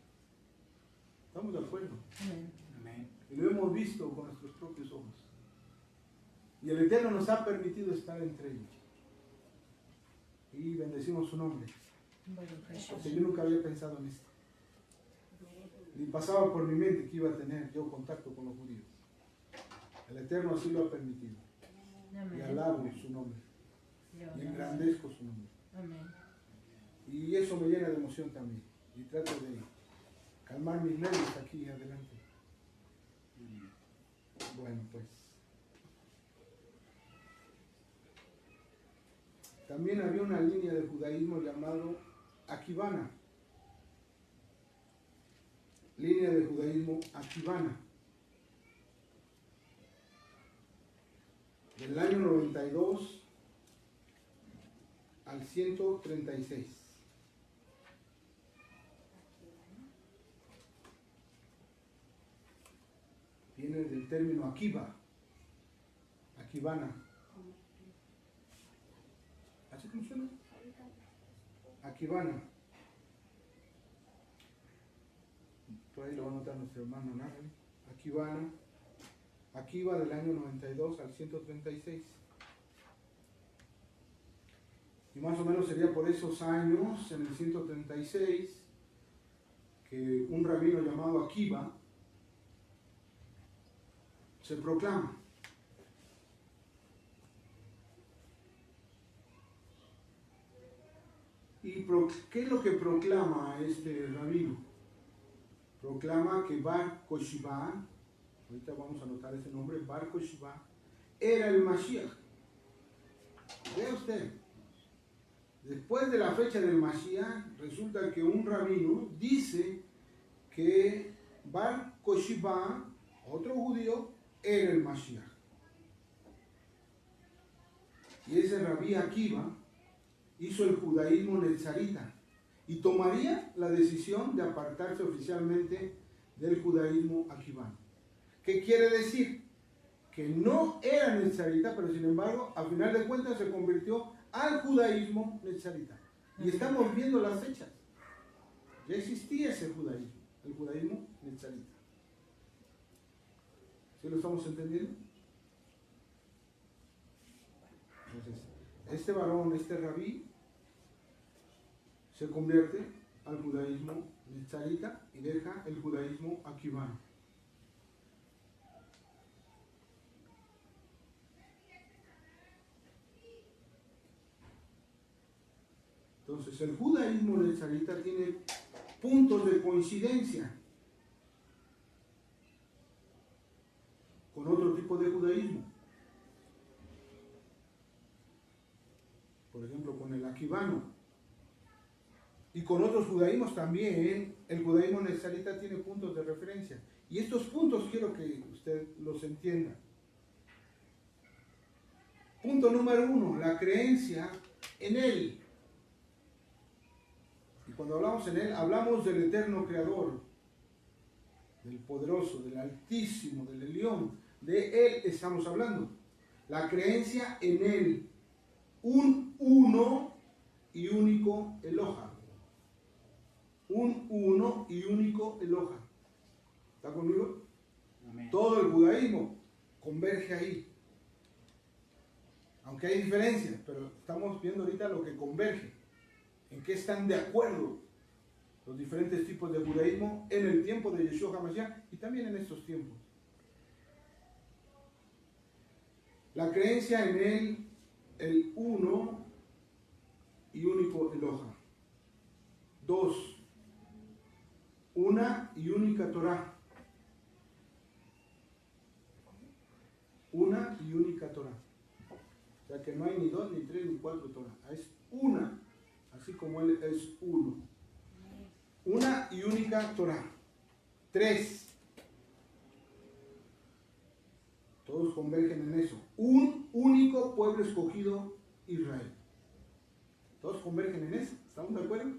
¿Estamos de acuerdo? Amén. Y lo hemos visto con nuestros propios ojos. Y el Eterno nos ha permitido estar entre ellos. Y bendecimos su nombre. Porque yo nunca había pensado en esto. Ni pasaba por mi mente que iba a tener yo contacto con los judíos. El Eterno así lo ha permitido. Y alabo su nombre. Y engrandezco su nombre. Amén. Y eso me llena de emoción también. Y trato de calmar mis nervios aquí adelante. Bueno, pues. También había una línea de judaísmo llamado Akibana. Línea de judaísmo Akibana. Del año 92 al 136. Viene del término Akiba, Akibana. ¿Así como suena? Akibana. Por ahí lo va a notar nuestro hermano Narri. Akibana. Akiba del año 92 al 136. Y más o menos sería por esos años, en el 136, que un rabino llamado Akiba se proclama. ¿Y qué es lo que proclama este rabino? Proclama que Bar Koshba, ahorita vamos a anotar ese nombre, Bar Koshba, era el Mashiach. Vea usted, después de la fecha del Mashiach, resulta que un rabino dice que Bar Koshba, otro judío, era el Mashiach. Y ese rabí Akiba hizo el judaísmo nezarita y tomaría la decisión de apartarse oficialmente del judaísmo akibano. ¿Qué quiere decir? Que no era nezarita, pero sin embargo, a final de cuentas se convirtió al judaísmo nezarita. Y estamos viendo las fechas. Ya existía ese judaísmo, el judaísmo nezarita. ¿Sí lo estamos entendiendo? Entonces, este varón, este rabí, se convierte al judaísmo nezarita y deja el judaísmo akibano. Entonces, el judaísmo nezarita tiene puntos de coincidencia con otro tipo de judaísmo. aquivano. Y con otros judaísmos también, el judaísmo nezarita tiene puntos de referencia. Y estos puntos quiero que usted los entienda. Punto número 1, la creencia en Él. Y cuando hablamos en Él, hablamos del eterno Creador, del poderoso, del Altísimo, del Elión. De Él estamos hablando. La creencia en Él. Un uno y único Eloha. Un uno y único Eloha. ¿Está conmigo? Amén. Todo el judaísmo converge ahí. Aunque hay diferencias, pero estamos viendo ahorita lo que converge. En qué están de acuerdo los diferentes tipos de judaísmo en el tiempo de Yeshua HaMashiach y también en estos tiempos. La creencia en Él, el uno y único Eloha. 2. Una y única Torah. Una y única Torah. O sea que no hay ni 2, ni 3, ni 4 Torah. Es una, así como Él es uno. Una y única Torah. 3. Todos convergen en eso. Un único pueblo escogido, Israel. Todos convergen en eso. ¿Estamos de acuerdo?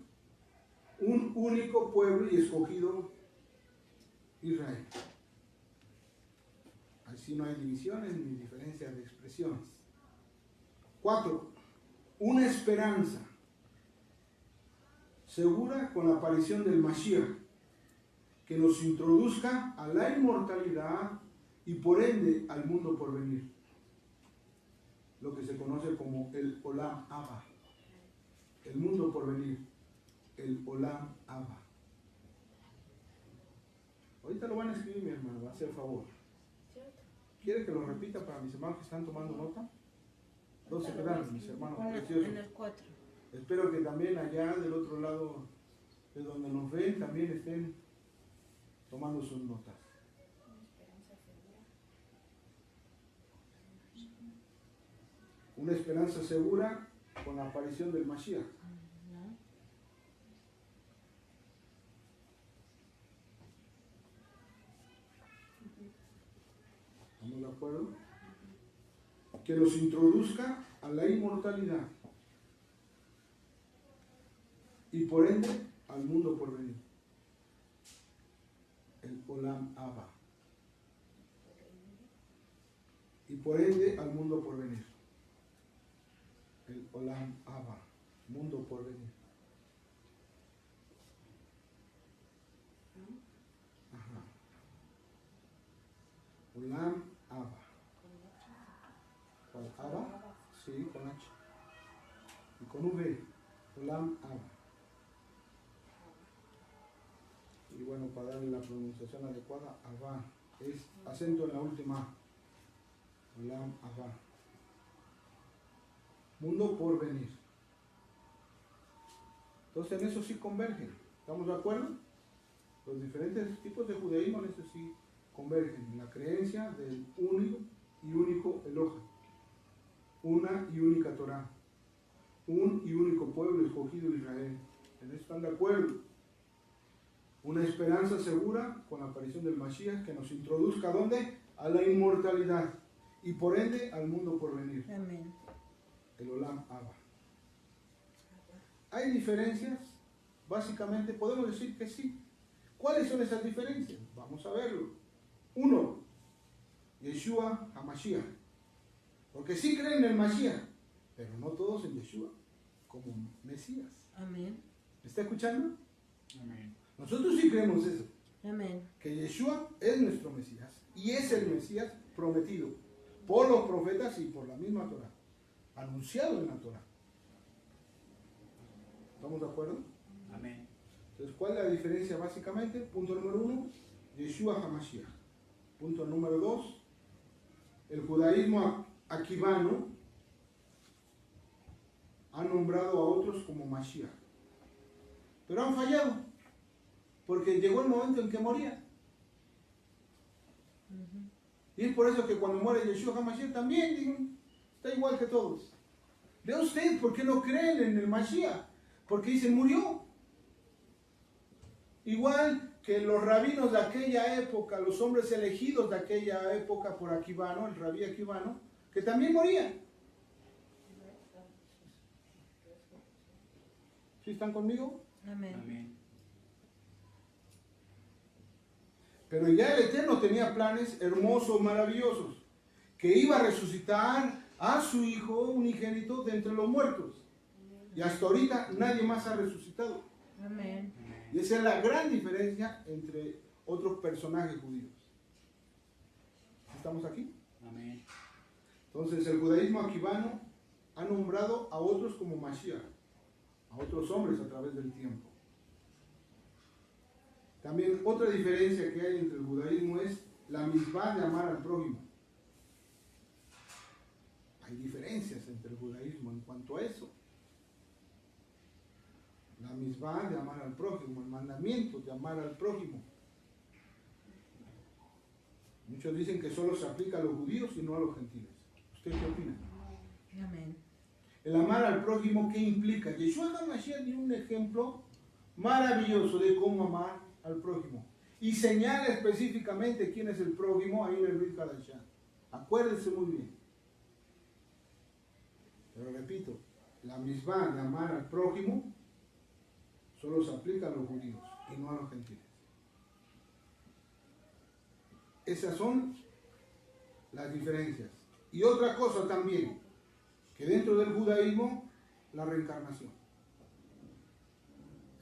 Un único pueblo y escogido, Israel. Así no hay divisiones ni diferencias de expresiones. 4. Una esperanza segura con la aparición del Mashiach, que nos introduzca a la inmortalidad y por ende al mundo por venir. Lo que se conoce como el Olam Abba. El mundo por venir. El Olam Abba. Ahorita lo van a escribir, mi hermano, va a hacer favor. ¿Quiere que lo repita para mis hermanos que están tomando nota? 12 quedaron, mis hermanos preciosos. En el 4. Espero que también allá del otro lado de donde nos ven también estén tomando sus notas. Una esperanza segura con la aparición del Mashiach. ¿Estamos de acuerdo? Que los introduzca a la inmortalidad y por ende al mundo por venir. El Olam Abba. Y por ende al mundo por venir. El Olam Abba. Mundo por venir. Ajá. Olam Abba. ¿Con Abba? Sí, con H. Y con V. Olam Abba. Y bueno, para darle la pronunciación adecuada, Abba. Es acento en la última A. Olam Abba. Mundo por venir. Entonces en eso sí convergen. ¿Estamos de acuerdo? Los diferentes tipos de judaísmo en eso sí convergen. En la creencia del único y único Eloha. Una y única Torah. Un y único pueblo escogido Israel. En eso están de acuerdo. Una esperanza segura con la aparición del Mashiach que nos introduzca ¿a dónde? A la inmortalidad y por ende al mundo por venir. Amén. El Olam Abba. ¿Hay diferencias? Básicamente podemos decir que sí. ¿Cuáles son esas diferencias? Vamos a verlo. 1. Yeshua HaMashiach. Porque sí creen en el Mashiach, pero no todos en Yeshua como Mesías. Amén. ¿Me está escuchando? Amén. Nosotros sí creemos eso. Amén. Que Yeshua es nuestro Mesías y es el Mesías prometido por los profetas y por la misma Torah, anunciado en la Torah. ¿Estamos de acuerdo? Amén. Entonces, ¿cuál es la diferencia básicamente? Punto número 1, Yeshua HaMashiach. Punto número 2, el judaísmo aquivano ha nombrado a otros como Mashiach. Pero han fallado, porque llegó el momento en que morían. Y es por eso que cuando muere Yeshua HaMashiach también está igual que todos. Vea usted, ¿por qué no creen en el Mashiach? Porque dicen, murió. Igual que los rabinos de aquella época, los hombres elegidos de aquella época por Aquivano, el rabí Aquivano, que también morían. ¿Sí están conmigo? Amén. Amén. Pero ya el Eterno tenía planes hermosos, maravillosos, que iba a resucitar a su Hijo unigénito de entre los muertos. Y hasta ahorita nadie más ha resucitado. Amén. Y esa es la gran diferencia entre otros personajes judíos. ¿Estamos aquí? Amén. Entonces el judaísmo aquivano ha nombrado a otros como Mashiach, a otros hombres a través del tiempo. También otra diferencia que hay entre el judaísmo es la misma de amar al prójimo. Hay diferencias entre el judaísmo en cuanto a eso. La misma de amar al prójimo, el mandamiento de amar al prójimo. Muchos dicen que solo se aplica a los judíos y no a los gentiles. ¿Usted qué opina? Amén. El amar al prójimo, ¿qué implica? Yeshua HaMashiach dio un ejemplo maravilloso de cómo amar al prójimo. Y señala específicamente quién es el prójimo ahí en el Brit Hadashah. Acuérdense muy bien. Pero repito, la misma de amar al prójimo solo se aplica a los judíos y no a los gentiles. Esas son las diferencias. Y otra cosa también, que dentro del judaísmo, la reencarnación.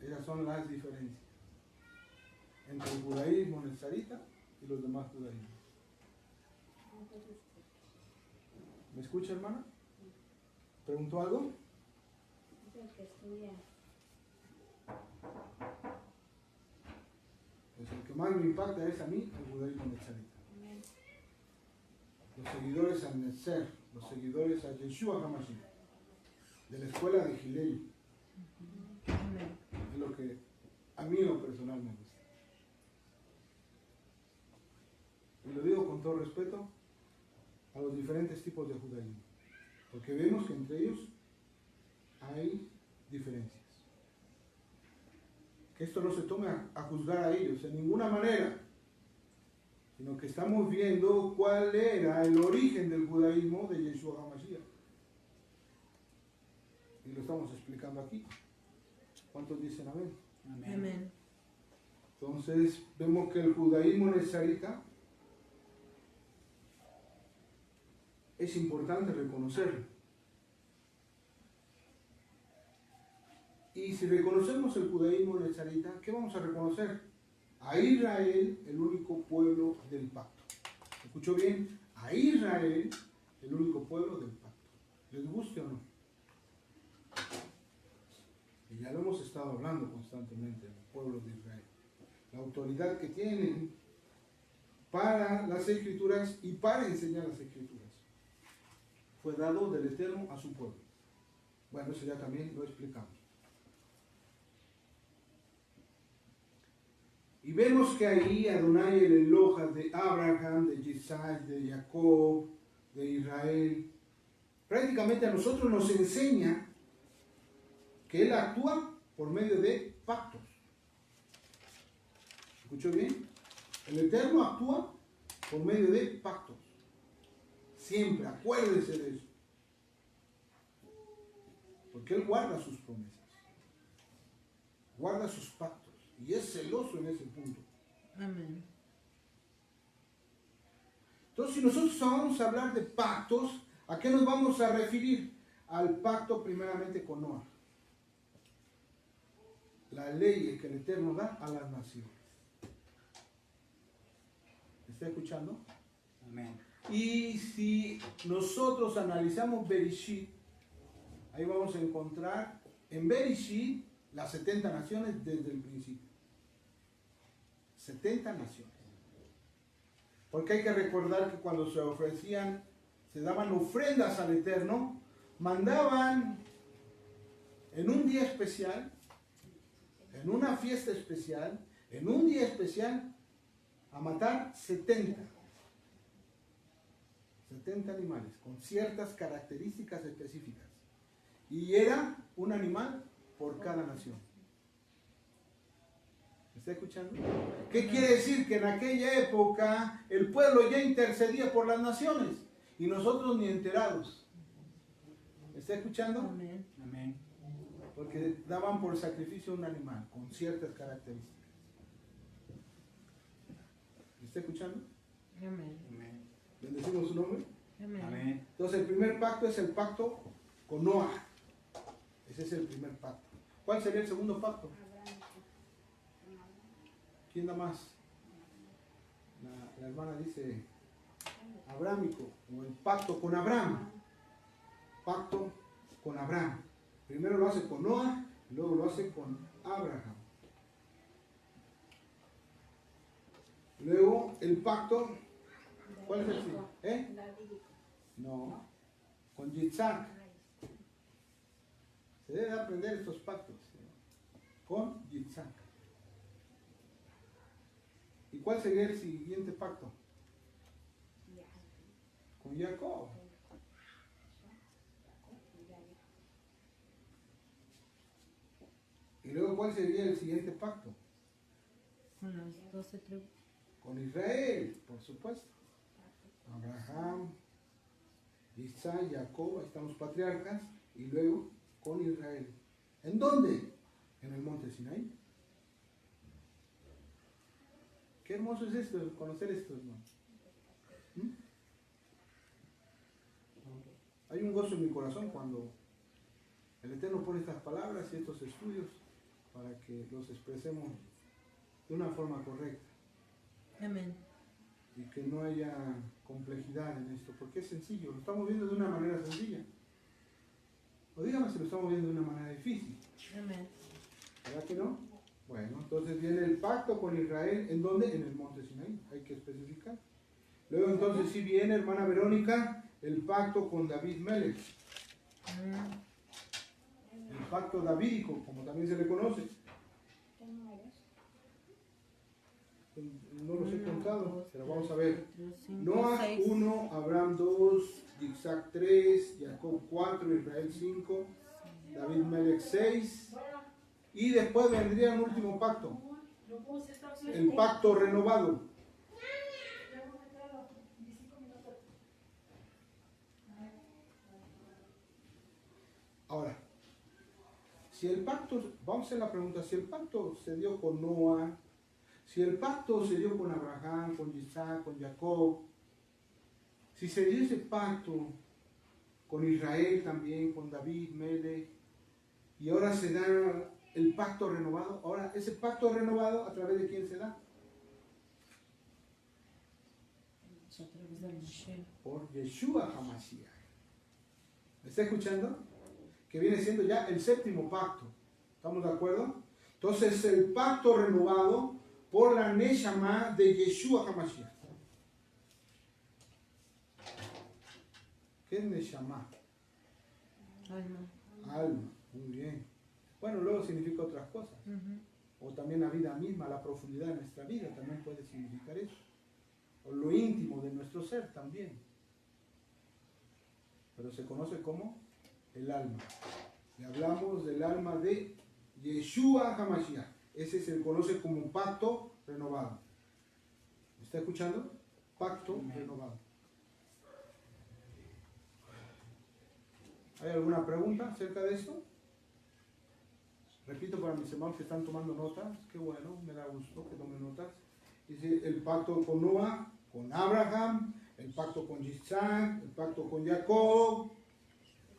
Esas son las diferencias entre el judaísmo nezarita y los demás judaísmos. ¿Me escucha, hermana? ¿Preguntó algo? Pues el que más me impacta es a mí, el judaísmo nezarita. Los seguidores a Netzer, los seguidores a Yeshua HaMashiach, de la escuela de Hillel. Amén. Es lo que a mí en lo personal me gusta. Y lo digo con todo respeto a los diferentes tipos de judaísmo, porque vemos que entre ellos hay diferencias. Que esto no se tome a juzgar a ellos en ninguna manera, sino que estamos viendo cuál era el origen del judaísmo de Yeshua HaMashiach. Y lo estamos explicando aquí. ¿Cuántos dicen amén? Amén. Amén. Entonces vemos que el judaísmo nezarita es importante reconocerlo. Y si reconocemos el judaísmo nezarita, ¿qué vamos a reconocer? A Israel, el único pueblo del pacto. ¿Escuchó bien? A Israel, el único pueblo del pacto. ¿Les guste o no? Y ya lo hemos estado hablando constantemente, el pueblo de Israel. La autoridad que tienen para las escrituras y para enseñar las escrituras. Fue dado del Eterno a su pueblo. Bueno, eso ya también lo explicamos. Y vemos que ahí Adonai, el Elohim de Abraham, de Isaac, de Jacob, de Israel, prácticamente a nosotros nos enseña que Él actúa por medio de pactos. ¿Escuchó bien? El Eterno actúa por medio de pactos. Siempre, acuérdese de eso. Porque Él guarda sus promesas. Guarda sus pactos. Y es celoso en ese punto. Amén. Entonces, si nosotros vamos a hablar de pactos, ¿a qué nos vamos a referir? Al pacto primeramente con Noah. La ley que el Eterno da a las naciones. ¿Está escuchando? Amén. Y si nosotros analizamos Bereshit, ahí vamos a encontrar en Bereshit las 70 naciones desde el principio. 70 naciones. Porque hay que recordar que cuando se ofrecían, se daban ofrendas al Eterno, mandaban en un día especial, en una fiesta especial, en un día especial, a matar 70 animales con ciertas características específicas. Y era un animal por cada nación. ¿Me está escuchando? ¿Qué quiere decir? Que en aquella época el pueblo ya intercedía por las naciones y nosotros ni enterados. ¿Me está escuchando? Amén. Amén. Porque daban por sacrificio un animal con ciertas características. ¿Me está escuchando? Amén. Amén. Bendecimos su nombre. Amén. Amén. Entonces el primer pacto es el pacto con Noah. Ese es el primer pacto. ¿Cuál sería el segundo pacto? ¿Quién da más? La hermana dice abrámico, o el pacto con Abraham. Pacto con Abraham. Primero lo hace con Noah, luego lo hace con Abraham. Luego el pacto, ¿cuál es el siguiente? No, con Yitzhak. Se debe aprender estos pactos, con Yitzhak. ¿Y cuál sería el siguiente pacto? Con Jacob. ¿Y luego cuál sería el siguiente pacto? Con las 12 tribus. Con Israel, por supuesto. Abraham, Isaac, Jacob, ahí están los patriarcas, y luego con Israel. ¿En dónde? En el monte Sinaí. Qué hermoso es esto, conocer esto, hermano. ¿Mm? Hay un gozo en mi corazón cuando el Eterno pone estas palabras y estos estudios para que los expresemos de una forma correcta Amén. y que no haya complejidad en esto, porque es sencillo, lo estamos viendo de una manera sencilla. O dígame si lo estamos viendo de una manera difícil. Amén. ¿Verdad que no? Bueno, entonces viene el pacto con Israel, ¿en dónde? En el monte Sinaí, hay que especificar. Luego entonces sí viene, hermana Verónica, el pacto con David Melech. Amén. El pacto davídico, como también se le conoce. No los he contado, pero vamos a ver. Noah 1, Abraham 2, Isaac 3, Jacob 4, Israel 5, David Melech 6. Y después vendría un último pacto, el pacto renovado. Ahora, si el pacto, vamos a hacer la pregunta, si el pacto se dio con Noah, si el pacto se dio con Abraham, con Isaac, con Jacob, si se dio ese pacto con Israel también, con David, Melech, y ahora se da el pacto renovado, ahora ese pacto renovado, ¿a través de quién se da? A través del Mashiach. Por Yeshua HaMashiach. ¿Me está escuchando? Que viene siendo ya el séptimo pacto. ¿Estamos de acuerdo? Entonces el pacto renovado por la Neshama de Yeshua HaMashiach. ¿Qué es Neshama? Alma. Alma. Muy bien. Bueno, luego significa otras cosas. Ujú. O también la vida misma, la profundidad de nuestra vida también puede significar eso. O lo íntimo de nuestro ser también. Pero se conoce como el alma. Y hablamos del alma de Yeshua HaMashiach. Ese se conoce como pacto renovado. ¿Me está escuchando? Pacto renovado. ¿Hay alguna pregunta acerca de esto? Repito para mis hermanos que están tomando notas. Qué bueno, me da gusto que tomen notas. Dice el pacto con Noah, con Abraham, el pacto con Isaac, el pacto con Jacob,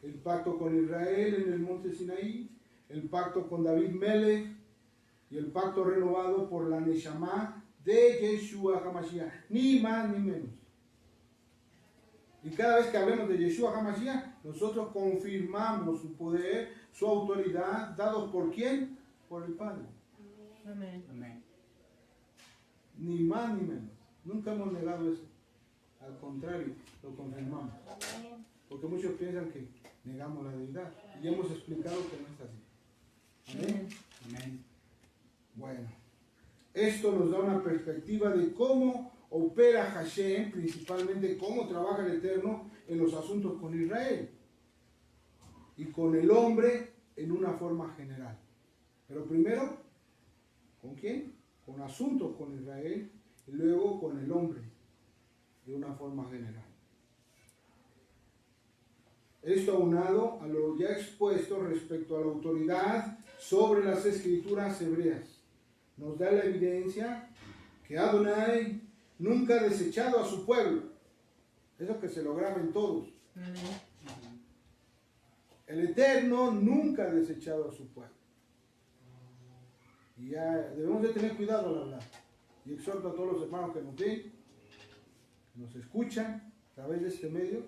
el pacto con Israel en el monte Sinaí, el pacto con David Melech y el pacto renovado por la Neshama de Yeshua HaMashiach. Ni más ni menos. Y cada vez que hablemos de Yeshua HaMashiach, nosotros confirmamos su poder, su autoridad, dados por ¿quién? Por el Padre. Amén. Amén. Ni más ni menos. Nunca hemos negado eso. Al contrario, lo confirmamos. Porque muchos piensan que negamos la deidad. Y hemos explicado que no es así. Amén. Amén. Bueno, esto nos da una perspectiva de cómo opera Hashem, principalmente cómo trabaja el Eterno en los asuntos con Israel. y con el hombre en una forma general. Pero primero, ¿con quién? Con asuntos con Israel y luego con el hombre de una forma general. Esto aunado a lo ya expuesto respecto a la autoridad sobre las escrituras hebreas, nos da la evidencia que Adonai nunca ha desechado a su pueblo. Eso que se lo graben todos. Amén. El Eterno nunca ha desechado a su pueblo. Y ya debemos de tener cuidado al hablar. Y exhorto a todos los hermanos que nos ven, que nos escuchan a través de este medio,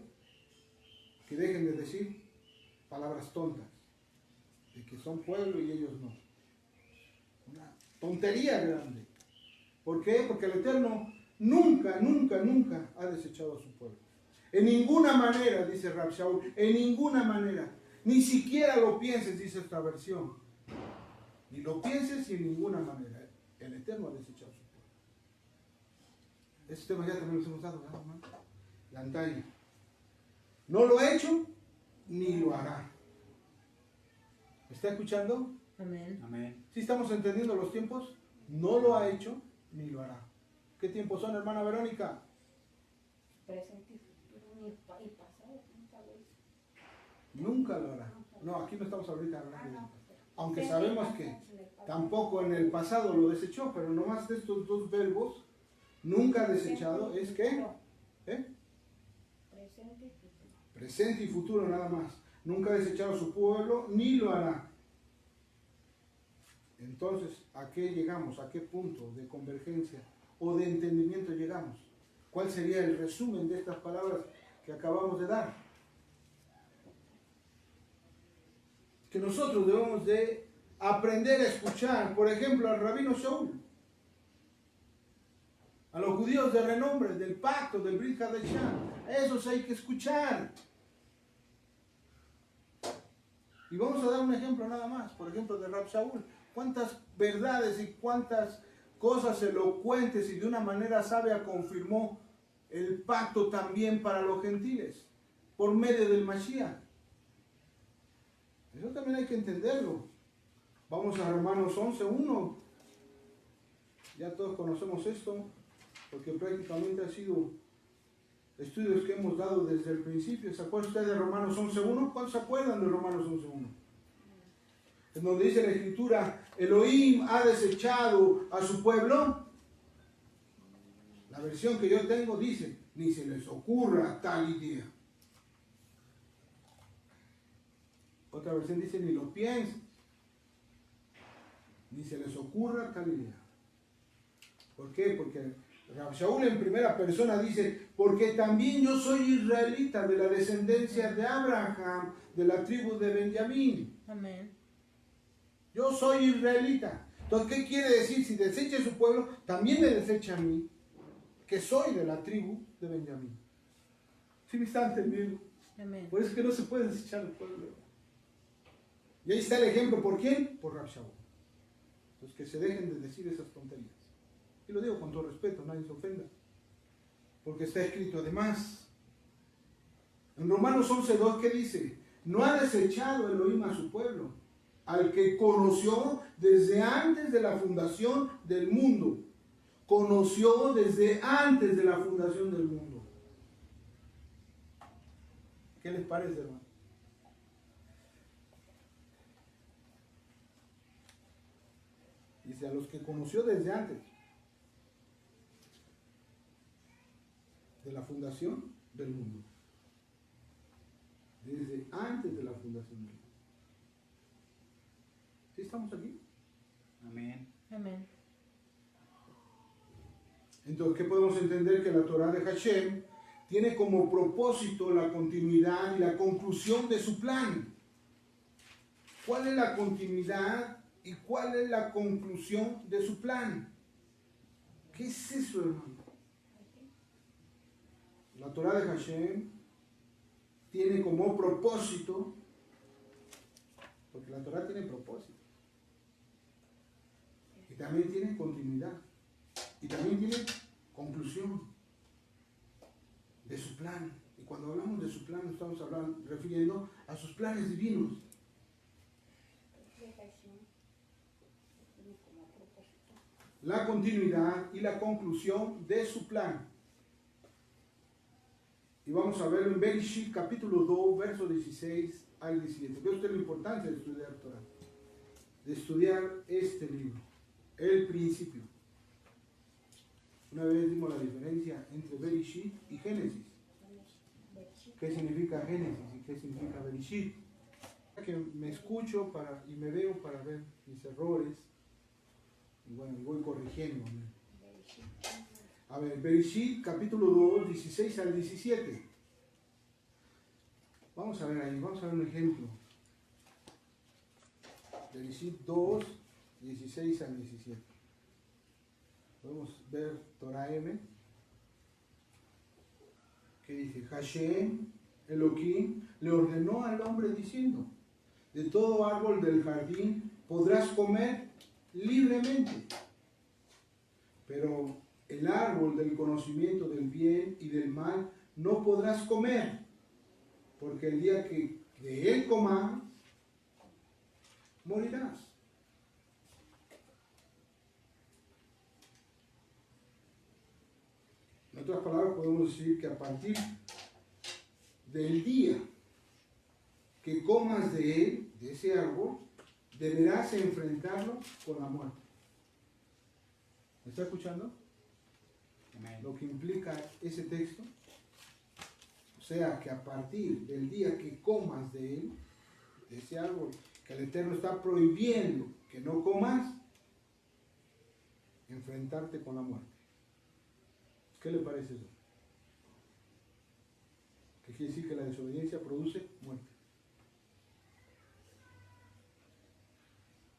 que dejen de decir palabras tontas, de que son pueblo y ellos no. Una tontería grande. ¿Por qué? Porque el Eterno nunca, nunca, nunca ha desechado a su pueblo. En ninguna manera, dice Rab Shaul, en ninguna manera. Ni siquiera lo pienses, dice esta versión. Ni lo pienses y en ninguna manera. El Eterno ha desechado a su pueblo. Este tema ya también lo hemos dado, ¿verdad, hermano? La antaña. No lo ha hecho, ni lo hará. ¿Me está escuchando? Amén. Amén. ¿Sí estamos entendiendo los tiempos? No lo ha hecho, ni lo hará. ¿Qué tiempos son, hermana Verónica? Presente y futuro, y pasado, nunca lo hizo. Nunca lo hará. No, aquí no estamos ahorita hablando de eso. Aunque Sí, sabemos sí, que en el pasado. tampoco en el pasado lo desechó, pero nomás de estos dos verbos, nunca ha desechado, es que, ¿eh? Presente y futuro. Presente y futuro nada más. Nunca ha desechado a su pueblo, ni lo hará. Entonces, ¿a qué llegamos? ¿A qué punto de convergencia o de entendimiento llegamos? ¿Cuál sería el resumen de estas palabras que acabamos de dar? Que nosotros debemos de aprender a escuchar, por ejemplo, al rabino Shaul, a los judíos de renombre, del pacto, del Brit Hadashah. A esos hay que escuchar. Y vamos a dar un ejemplo nada más, por ejemplo, de Rab Shaul. Cuántas verdades y cuántas cosas elocuentes y de una manera sabia confirmó el pacto también para los gentiles, por medio del Mashiach. Eso también hay que entenderlo. Vamos a Romanos 11:1. Ya todos conocemos esto, porque prácticamente ha sido estudios que hemos dado desde el principio. ¿Se acuerdan ustedes de Romanos 11:1? ¿Cuántos se acuerdan de Romanos 11:1? En donde dice la Escritura, Elohim ha desechado a su pueblo. La versión que yo tengo dice, ni se les ocurra tal idea. Otra versión dice, ni lo piensen, ni se les ocurra tal idea. ¿Por qué? Porque Rab Shaul en primera persona dice, porque también yo soy israelita de la descendencia de Abraham, de la tribu de Benjamín. Amén. Yo soy israelita. Entonces, ¿qué quiere decir? Si desecha a su pueblo, también me desecha a mí, que soy de la tribu de Benjamín. ¿Sí me están entendiendo? Amén. Por eso es que no se puede desechar el pueblo. Y ahí está el ejemplo. ¿Por quién? Por Rab Shaul. Entonces, que se dejen de decir esas tonterías. Y lo digo con todo respeto, nadie se ofenda. Porque está escrito además. En Romanos 11:2, ¿qué dice? No ha desechado Elohim a su pueblo, al que conoció desde antes de la fundación del mundo. Conoció desde antes de la fundación del mundo. ¿Qué les parece, hermano? Dice, a los que conoció desde antes de la fundación del mundo. Desde antes de la fundación del mundo. ¿Sí estamos aquí? Amén. Amén. Entonces, ¿qué podemos entender? Que la Torah de Hashem tiene como propósito la continuidad y la conclusión de su plan. ¿Cuál es la continuidad y cuál es la conclusión de su plan? ¿Qué es eso, hermano? La Torah de Hashem tiene como propósito, porque la Torah tiene propósito, y también tiene continuidad, y también tiene conclusión de su plan. ¿Y cuando hablamos de su plan, nos estamos refiriendo a sus planes divinos. La continuidad y la conclusión de su plan. Y vamos a verlo en Bereshit, capítulo 2, verso 16 al 17. Ve usted la importancia de estudiar Torah, de estudiar este libro, el principio. Una vez vimos la diferencia entre Bereshit y Génesis. ¿Qué significa Génesis y qué significa Bereshit? Que me escucho y me veo para ver mis errores y bueno, voy corrigiendo. A ver, Bereshit, capítulo 2, 16 al 17. Vamos a ver ahí, vamos a ver un ejemplo. Bereshit 2, 16 al 17. Podemos ver Torah M, que dice: Hashem, Elohim, le ordenó al hombre diciendo: de todo árbol del jardín podrás comer libremente, pero el árbol del conocimiento del bien y del mal no podrás comer, porque el día que de él comas, morirás. En otras palabras, podemos decir que a partir del día que comas de él, de ese árbol, deberás enfrentarlo con la muerte. ¿Me está escuchando? Amén. Lo que implica ese texto. O sea, que a partir del día que comas de él, de ese árbol, que el Eterno está prohibiendo que no comas, enfrentarte con la muerte. ¿Qué le parece eso? Que quiere decir que la desobediencia produce muerte.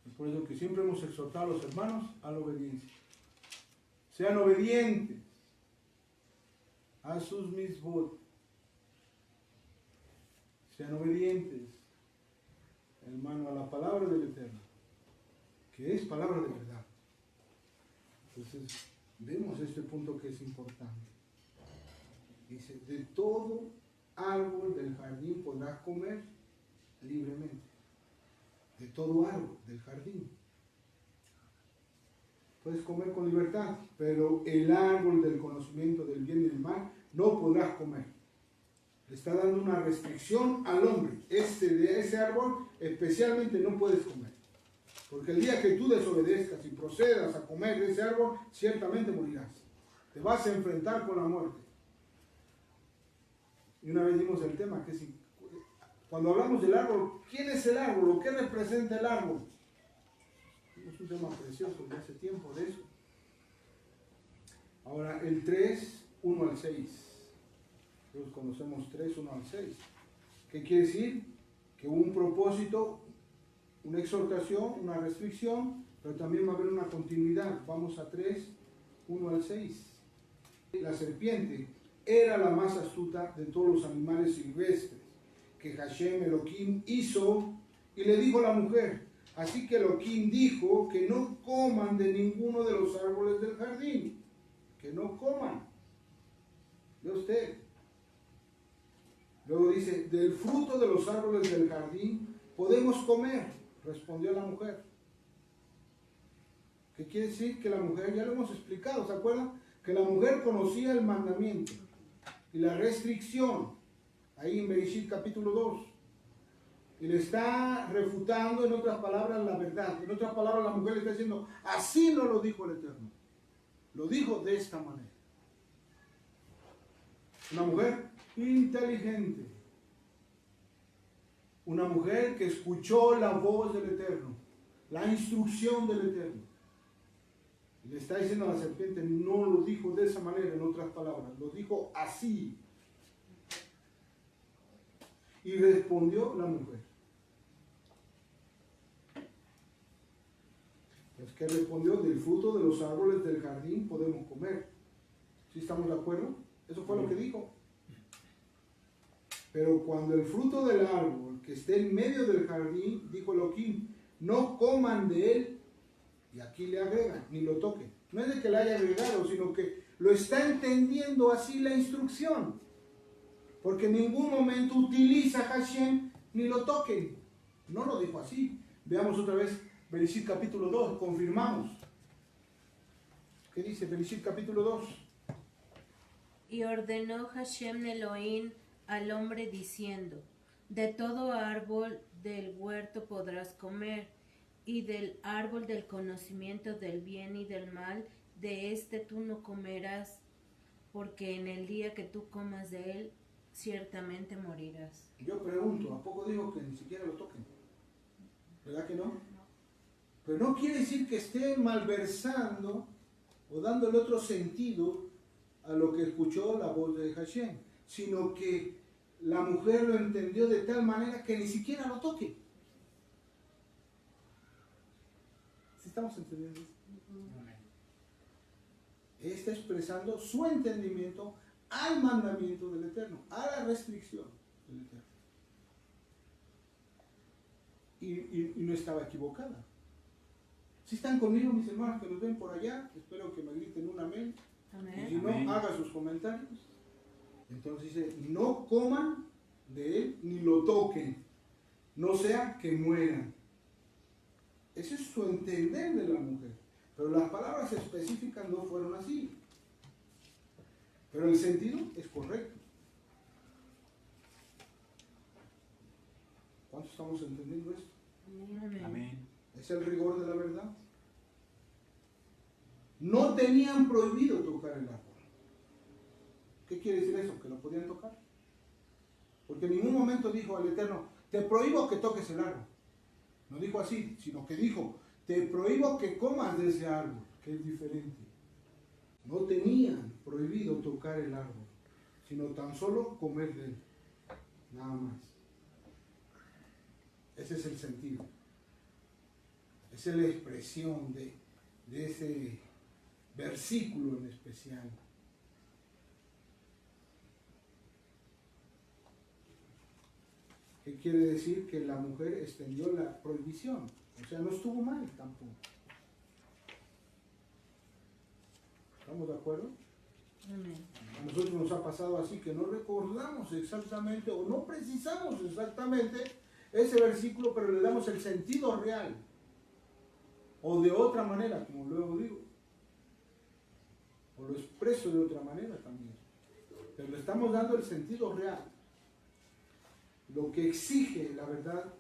Es por eso que siempre hemos exhortado a los hermanos a la obediencia. Sean obedientes a sus misbot. Sean obedientes, hermano, a la palabra del Eterno, que es palabra de verdad. Entonces, vemos este punto que es importante. Dice: de todo árbol del jardín podrás comer libremente. De todo árbol del jardín puedes comer con libertad, pero el árbol del conocimiento del bien y del mal no podrás comer. Le está dando una restricción al hombre. De ese árbol especialmente no puedes comer, porque el día que tú desobedezcas y procedas a comer de ese árbol, ciertamente morirás. Te vas a enfrentar con la muerte. Y una vez dimos el tema, que si, cuando hablamos del árbol, ¿quién es el árbol o qué representa el árbol? Es un tema precioso de hace tiempo de eso. Ahora, el 3, 1 al 6. Nosotros conocemos 3, 1 al 6. ¿Qué quiere decir? Que hubo un propósito, una exhortación, una restricción, pero también va a haber una continuidad. Vamos a 3, 1 al 6. La serpiente era la más astuta de todos los animales silvestres que Hashem Elohim hizo, y le dijo a la mujer: así que Elohim dijo que no coman de ninguno de los árboles del jardín, que no coman. ¿Ve usted? Luego dice: del fruto de los árboles del jardín podemos comer, respondió la mujer. ¿Qué quiere decir? Que la mujer, ya lo hemos explicado, ¿se acuerdan? Que la mujer conocía el mandamiento y la restricción, ahí en Bereshit capítulo 2. Y le está refutando, en otras palabras, la verdad. En otras palabras, la mujer le está diciendo: así no lo dijo el Eterno. Lo dijo de esta manera. Una mujer inteligente. Una mujer que escuchó la voz del Eterno, la instrucción del Eterno. Y le está diciendo a la serpiente: no lo dijo de esa manera, en otras palabras. Lo dijo así. Y respondió la mujer. Pues que respondió: del fruto de los árboles del jardín podemos comer. ¿Sí estamos de acuerdo? Eso fue lo que dijo. Pero cuando el fruto del árbol que esté en medio del jardín, dijo Elohim, no coman de él, y aquí le agregan, ni lo toquen. No es de que le haya agregado, sino que lo está entendiendo así la instrucción. Porque en ningún momento utiliza Hashem ni lo toquen. No lo dijo así. Veamos otra vez Bereshit capítulo 2, confirmamos. ¿Qué dice Bereshit capítulo 2? Y ordenó Hashem Elohim al hombre diciendo: de todo árbol del huerto podrás comer, y del árbol del conocimiento del bien y del mal, de este tú no comerás, porque en el día que tú comas de él, ciertamente morirás. Yo pregunto, ¿a poco digo que ni siquiera lo toquen? ¿Verdad que no? Pero no quiere decir que esté malversando o dándole otro sentido a lo que escuchó la voz de Hashem, sino que la mujer lo entendió de tal manera que ni siquiera lo toque. ¿Sí estamos entendiendo esto? Amén. Está expresando su entendimiento al mandamiento del Eterno, a la restricción del Eterno. Y no estaba equivocada. Si están conmigo, mis hermanos que nos ven por allá, espero que me griten un amén. Amén. Y si no, Amén. haga sus comentarios. Entonces dice, no coman de él ni lo toquen, no sea que mueran. Ese es su entender de la mujer. Pero las palabras específicas no fueron así. Pero el sentido es correcto. ¿Cuántos estamos entendiendo esto? Amén. Amén. Es el rigor de la verdad. No tenían prohibido tocar el árbol. ¿Qué quiere decir eso? Que lo podían tocar. Porque en ningún momento dijo al Eterno, te prohíbo que toques el árbol. No dijo así, sino que dijo, te prohíbo que comas de ese árbol, que es diferente. No tenían prohibido tocar el árbol, sino tan solo comer de él. Nada más. Ese es el sentido. Esa es la expresión de ese versículo en especial. ¿Qué quiere decir? Que la mujer extendió la prohibición. O sea, no estuvo mal tampoco. ¿Estamos de acuerdo? Amén. A nosotros nos ha pasado así que no recordamos exactamente o no precisamos exactamente ese versículo, pero le damos el sentido real. O de otra manera, como luego digo. O lo expreso de otra manera también. Pero le estamos dando el sentido real. Lo que exige, la verdad,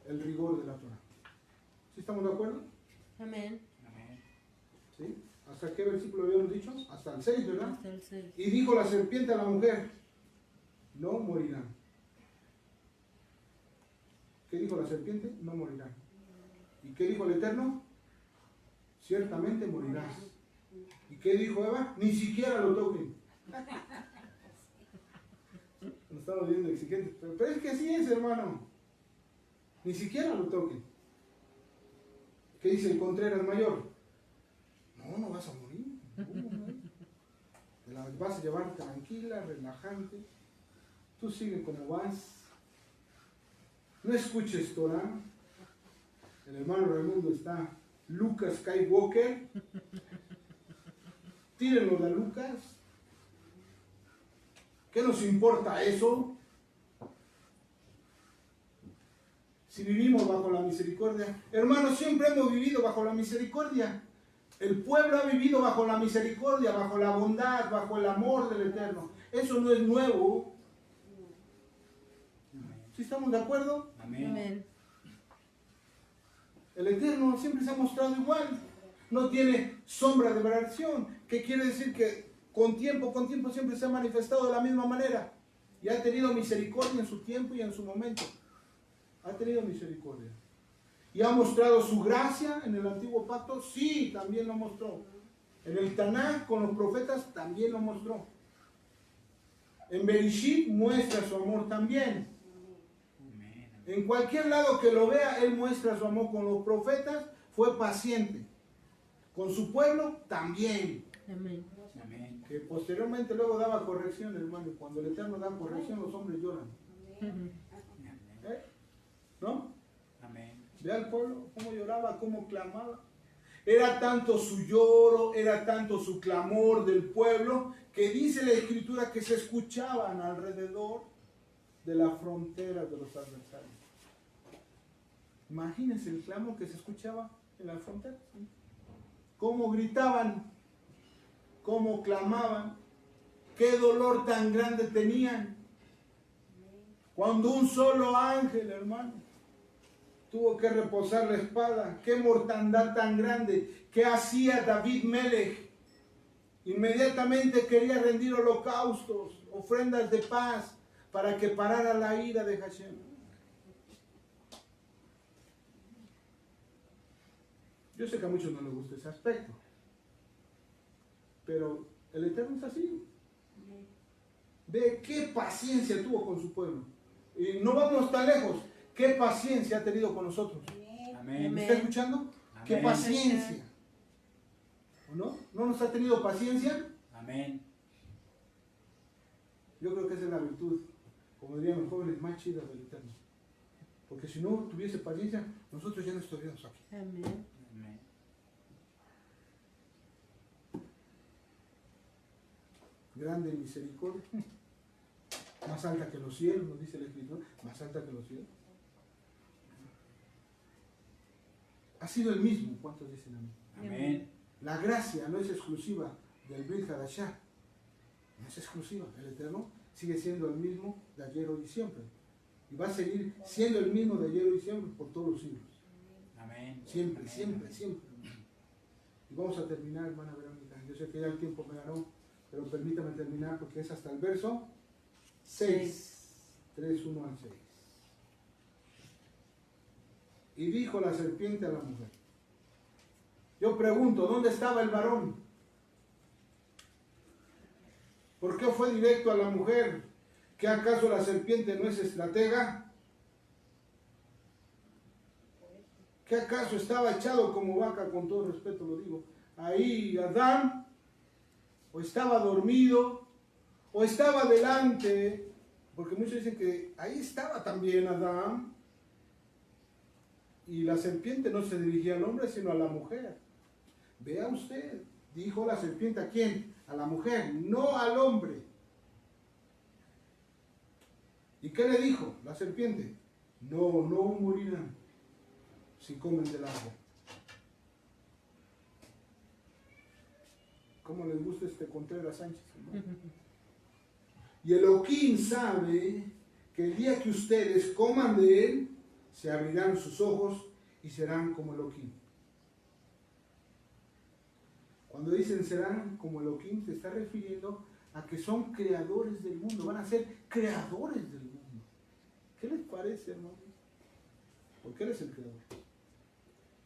el rigor de la Torah. ¿Sí estamos de acuerdo? Amén. Amén. ¿Sí? ¿Hasta qué versículo habíamos dicho? Hasta el 6, ¿verdad? Hasta el 6. Y dijo la serpiente a la mujer, no morirán. ¿Qué dijo la serpiente? No morirán. ¿Y qué dijo el Eterno? Ciertamente morirás. ¿Y qué dijo Eva? Ni siquiera lo toquen. Nos estamos viendo exigentes. Pero es que así es, hermano. Ni siquiera lo toquen. ¿Qué dice el Contreras mayor? No, no vas a morir. No. Te la vas a llevar tranquila, relajante. Tú sigue como vas. No escuches Torah. El hermano Raimundo está Lucas Skywalker. Tírenlo de Lucas. ¿Qué nos importa eso? Si vivimos bajo la misericordia. Hermanos, siempre hemos vivido bajo la misericordia. El pueblo ha vivido bajo la misericordia, bajo la bondad, bajo el amor del Eterno. Eso no es nuevo. ¿Sí estamos de acuerdo? Amén. Amén. El Eterno siempre se ha mostrado igual. No tiene sombra de variación. ¿Qué quiere decir? Que con tiempo siempre se ha manifestado de la misma manera. Y ha tenido misericordia en su tiempo y en su momento. Ha tenido misericordia. ¿Y ha mostrado su gracia en el antiguo pacto? Sí, también lo mostró. En el Tanaj con los profetas también lo mostró. En Bereshit muestra su amor también. Amén. En cualquier lado que lo vea, él muestra su amor con los profetas. Fue paciente. Con su pueblo también. Amén. Amén. Que posteriormente luego daba corrección, hermano. Cuando el Eterno da corrección, los hombres lloran. ¿Eh? ¿No? Amén. Ve al pueblo cómo lloraba, cómo clamaba. Era tanto su lloro, era tanto su clamor del pueblo, que dice la Escritura que se escuchaban alrededor de la frontera de los adversarios. Imagínense el clamor que se escuchaba en la frontera. Cómo gritaban, cómo clamaban, qué dolor tan grande tenían. Cuando un solo ángel, hermano, tuvo que reposar la espada, qué mortandad tan grande. ¿Qué hacía David Melech? Inmediatamente quería rendir holocaustos, ofrendas de paz, para que parara la ira de Hashem. Yo sé que a muchos no les gusta ese aspecto, pero el Eterno es así. Ve qué paciencia tuvo con su pueblo. Y no vamos tan lejos. Qué paciencia ha tenido con nosotros. Amén. ¿Me está escuchando? Amén. Qué paciencia. ¿O no? ¿No nos ha tenido paciencia? Amén. Yo creo que esa es la virtud, como dirían los jóvenes, más chida del Eterno. Porque si no tuviese paciencia, nosotros ya no estaríamos aquí. Amén. Amén. Grande en misericordia, más alta que los cielos, nos dice la Escritura, más alta que los cielos. Ha sido el mismo, ¿cuántos dicen amén? Amén. La gracia no es exclusiva del Brit Hadashah, no es exclusiva. El Eterno sigue siendo el mismo de ayer, hoy y siempre. Y va a seguir siendo el mismo de ayer, hoy y siempre por todos los siglos. Amén. Siempre, Amén. siempre, siempre. Y vamos a terminar, hermana Verónica. Yo sé que ya el tiempo me ganó, pero permítame terminar porque es hasta el verso 6. 3, 1 al 6. Y dijo la serpiente a la mujer. Yo pregunto, ¿dónde estaba el varón? ¿Por qué fue directo a la mujer? ¿Que acaso la serpiente no es estratega? ¿Que acaso estaba echado como vaca, con todo respeto lo digo, ahí Adán? ¿O estaba dormido? ¿O estaba delante? Porque muchos dicen que ahí estaba también Adán. Y la serpiente no se dirigía al hombre, sino a la mujer. Vea usted, dijo la serpiente, ¿a quién? A la mujer, no al hombre. ¿Y qué le dijo la serpiente? No morirán si comen del árbol. ¿Cómo les gusta este Contreras Sánchez, hermano? Y Elohim sabe que el día que ustedes coman de él, se abrirán sus ojos y serán como Elohim. Cuando dicen serán como Elohim, se está refiriendo a que son creadores del mundo, van a ser creadores del mundo. ¿Qué les parece, hermano? Porque él es el creador.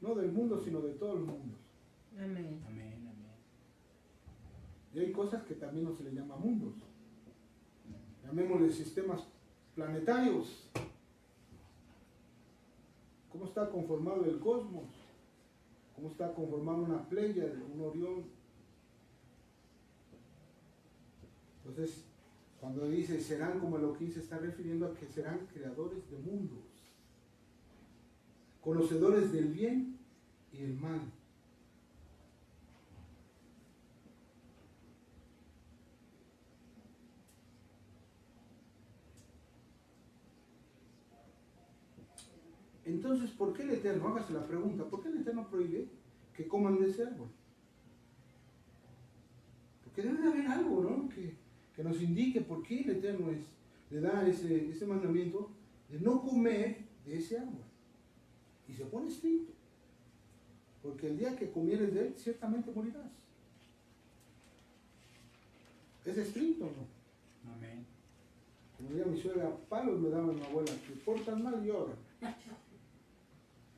No del mundo, sino de todos los mundos. Amén. Amén. Amén. Y hay cosas que también no se le llama mundos. Llamémosle sistemas planetarios. ¿Cómo está conformado el cosmos? ¿Cómo está conformado una Pléyade, un Orión? Entonces, cuando dice serán como Elohim, se está refiriendo a que serán creadores de mundos, conocedores del bien y el mal. Entonces, ¿por qué el Eterno? Hágase la pregunta, ¿por qué el Eterno prohíbe que coman de ese árbol? Porque debe de haber algo, ¿no? Que nos indique por qué el Eterno le da ese mandamiento de no comer de ese árbol. Y se pone estricto. Porque el día que comieres de él, ciertamente morirás. ¿Es estricto o no? Amén. Como decía mi suegra, palos me daba mi abuela, te portas mal y ora.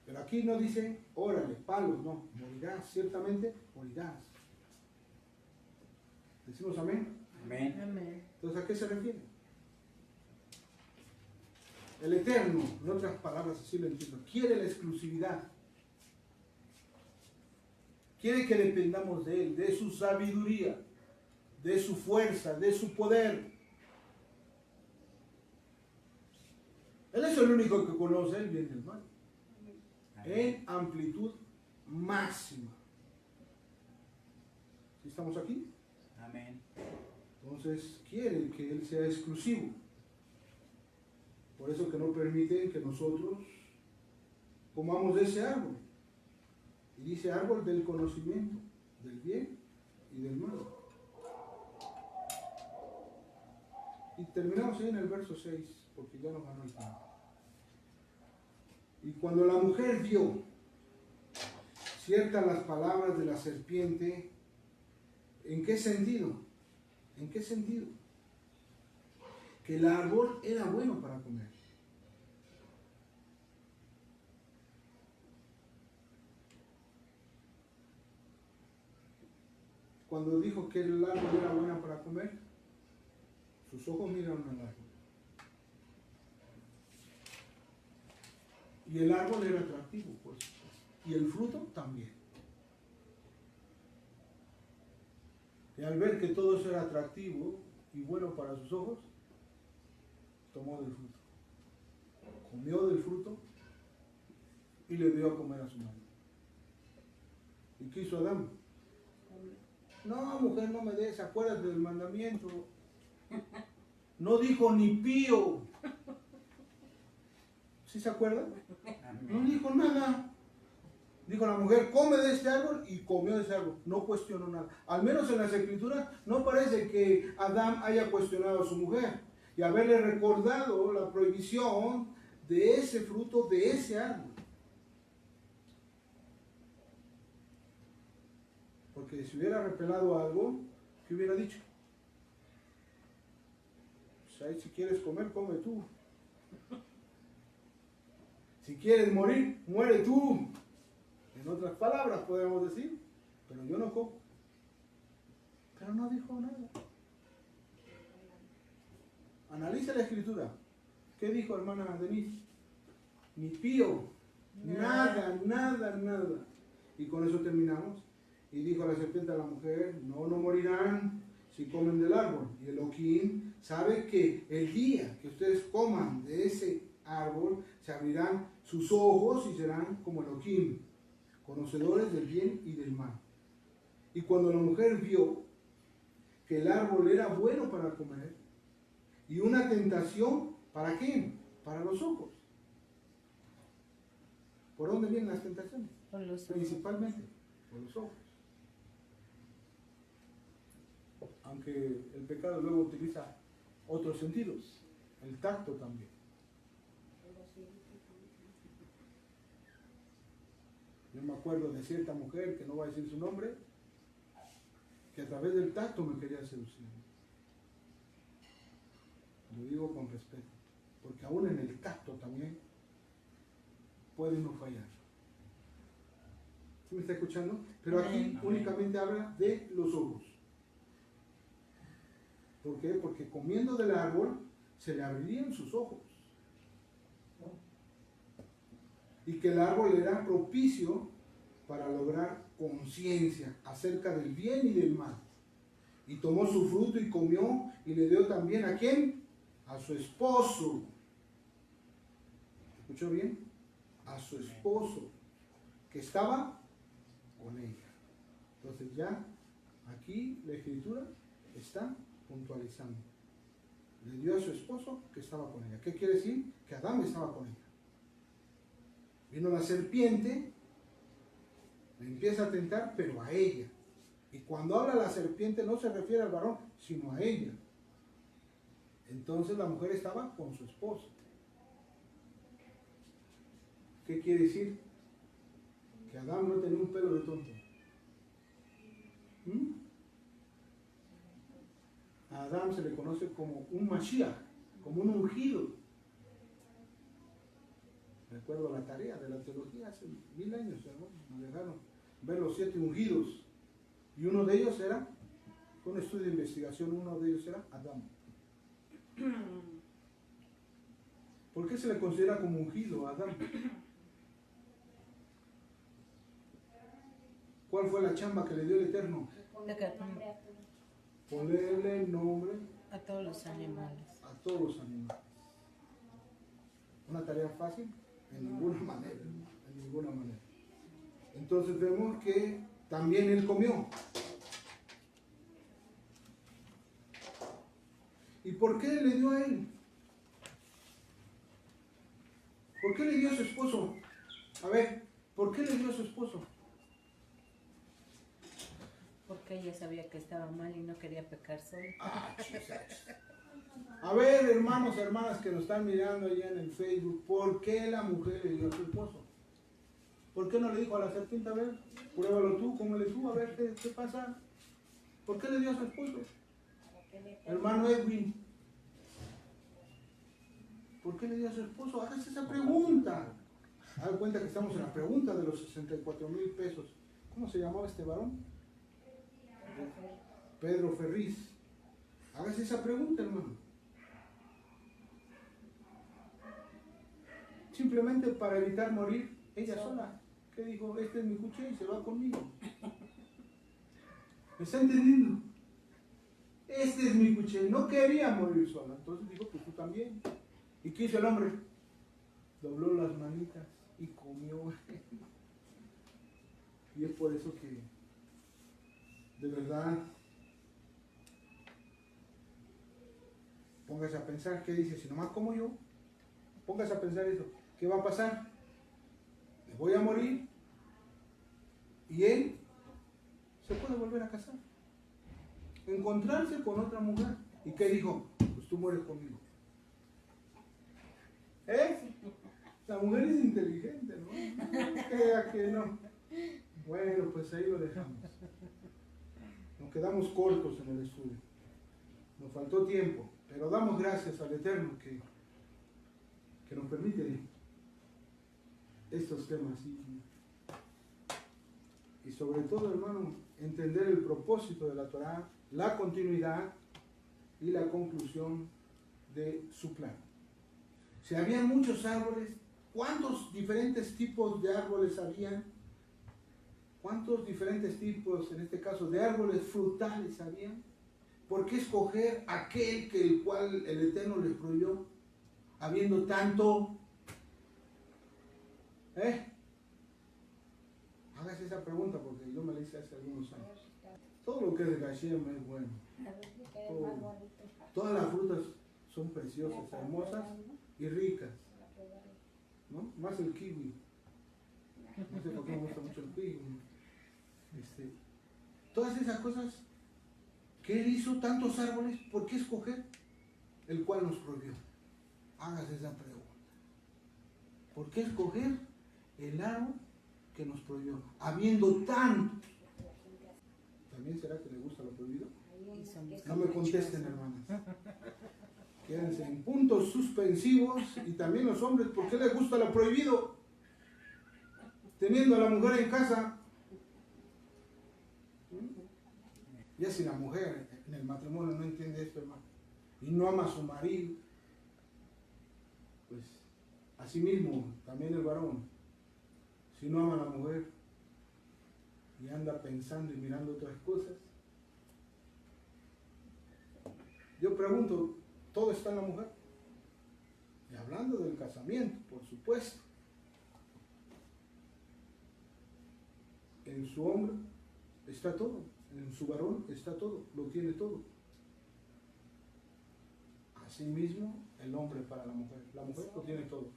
Pero aquí no dice, órale, palos, no, morirás, ciertamente morirás. ¿Decimos amén? Amén. Amén. Entonces, ¿a qué se refiere? El Eterno, en otras palabras, así lo entiendo, quiere la exclusividad. Quiere que dependamos de Él, de su sabiduría, de su fuerza, de su poder. Él es el único que conoce el bien y el mal. En amplitud máxima. ¿Sí estamos aquí? Amén. Entonces quiere que Él sea exclusivo. Por eso que no permite que nosotros comamos de ese árbol. Y dice árbol del conocimiento, del bien y del mal. Y terminamos ahí en el verso 6, porque ya nos ganó el tiempo. Y cuando la mujer vio ciertas las palabras de la serpiente, ¿en qué sentido? ¿En qué sentido? Que el árbol era bueno para comer. Cuando dijo que el árbol era bueno para comer, sus ojos miraron al árbol. Y el árbol era atractivo, pues. Y el fruto también. Y al ver que todo eso era atractivo y bueno para sus ojos, tomó del fruto. Comió del fruto y le dio a comer a su marido. ¿Y qué hizo Adán? No, mujer, no me des, acuérdate del mandamiento. No dijo ni pío. ¿Sí se acuerdan? No dijo nada. Dijo la mujer, come de este árbol, y comió de ese árbol. No cuestionó nada. Al menos en las escrituras no parece que Adán haya cuestionado a su mujer y haberle recordado la prohibición de ese fruto, de ese árbol. Porque si hubiera repelado algo, ¿qué hubiera dicho? Pues ahí, si quieres comer, come tú. Si quieres morir, muere tú. En otras palabras podemos decir, pero yo no como. Pero no dijo nada. Analiza la escritura. ¿Qué dijo hermana Denise? Ni pío. Nada, nada, nada. Y con eso terminamos. Y dijo la serpiente a la mujer, no morirán si comen del árbol. Y Elohim sabe que el día que ustedes coman de ese árbol, se abrirán sus ojos y serán como Elohim, conocedores del bien y del mal. Y cuando la mujer vio que el árbol era bueno para comer y una tentación, ¿para quién? Para los ojos. ¿Por dónde vienen las tentaciones? Por los ojos. Principalmente por los ojos. Aunque el pecado luego utiliza otros sentidos, el tacto también. Yo me acuerdo de cierta mujer, que no voy a decir su nombre, que a través del tacto me quería seducir. Lo digo con respeto, porque aún en el tacto también puede no fallar. ¿Sí me está escuchando? Pero aquí Amén. únicamente habla de los ojos. ¿Por qué? Porque comiendo del árbol se le abrirían sus ojos. Y que el árbol era propicio para lograr conciencia acerca del bien y del mal. Y tomó su fruto y comió y le dio también ¿a quién? A su esposo. ¿Escuchó bien? A su esposo, que estaba con ella. Entonces ya aquí la escritura está puntualizando. Le dio a su esposo que estaba con ella. ¿Qué quiere decir? Que Adán estaba con ella. Vino la serpiente, le empieza a tentar, pero a ella. Y cuando habla la serpiente no se refiere al varón, sino a ella. Entonces la mujer estaba con su esposo. ¿Qué quiere decir? Que Adán no tenía un pelo de tonto. A Adán se le conoce como un Mashiach, como un ungido. Recuerdo la tarea de la teología hace 1000 años, hermano, me dejaron ver los 7 ungidos. Y uno de ellos era, fue un estudio de investigación, uno de ellos era Adán. ¿Por qué se le considera como ungido a Adán? ¿Cuál fue la chamba que le dio el Eterno? Ponerle nombre A todos los animales. a todos los animales. ¿Una tarea fácil? En ninguna manera, en ninguna manera. Entonces vemos que también él comió. ¿Y por qué le dio a él? ¿Por qué le dio a su esposo? A ver, ¿por qué le dio a su esposo? Porque ella sabía que estaba mal y no quería pecar sola. Ah, a ver, hermanos, hermanas que nos están mirando allá en el Facebook, ¿por qué la mujer le dio a su esposo? ¿Por qué no le dijo a la serpiente, a ver, pruébalo tú, cómele tú, a ver qué pasa? ¿Por qué le dio a su esposo? Hermano Edwin, ¿por qué le dio a su esposo? Hágase esa pregunta. Hagan cuenta que estamos en la pregunta de los 64,000 pesos. ¿Cómo se llamaba este varón? Pedro Ferriz. Hágase esa pregunta, hermano. Simplemente para evitar morir ella sola. ¿Qué dijo? Este es mi cuché y se va conmigo. ¿Me está entendiendo? Este es mi cuché. No quería morir sola. Entonces dijo, pues tú también. ¿Y qué hizo el hombre? Dobló las manitas y comió. Y es por eso que, de verdad, póngase a pensar, ¿qué dice? Si nomás como yo, póngase a pensar eso. ¿Qué va a pasar? Me voy a morir y él se puede volver a casar. Encontrarse con otra mujer. ¿Y qué dijo? Pues tú mueres conmigo. La mujer es inteligente, ¿no? Que no. Bueno, pues ahí lo dejamos. Nos quedamos cortos en el estudio. Nos faltó tiempo, pero damos gracias al Eterno que nos permite estos temas y sobre todo, hermano, entender el propósito de la Torah, la continuidad y la conclusión de su plan. Si había muchos árboles, ¿cuántos diferentes tipos de árboles habían? ¿Cuántos diferentes tipos, en este caso, de árboles frutales habían? ¿Por qué escoger aquel el cual el Eterno les prohibió, habiendo tanto? Hágase esa pregunta porque yo me la hice hace algunos años. Todo lo que es de Hashem es bueno. Todas las frutas son preciosas, hermosas y ricas, ¿no? Más el kiwi. No sé por qué me gusta mucho el kiwi. Todas esas cosas que él hizo, tantos árboles, ¿por qué escoger el cual nos prohibió? Hágase esa pregunta. ¿Por qué escoger el árbol que nos prohibió? Habiendo tantos. ¿También será que le gusta lo prohibido? No me contesten, hermanas. Quédense en puntos suspensivos. Y también los hombres, ¿por qué les gusta lo prohibido? Teniendo a la mujer en casa. Ya si la mujer en el matrimonio no entiende esto, hermano, y no ama a su marido, pues así mismo también el varón, si no ama a la mujer y anda pensando y mirando otras cosas. Yo pregunto, ¿todo está en la mujer? Y hablando del casamiento, por supuesto. En su hombre está todo, en su varón está todo, lo tiene todo. Asimismo, el hombre para la mujer lo tiene todo.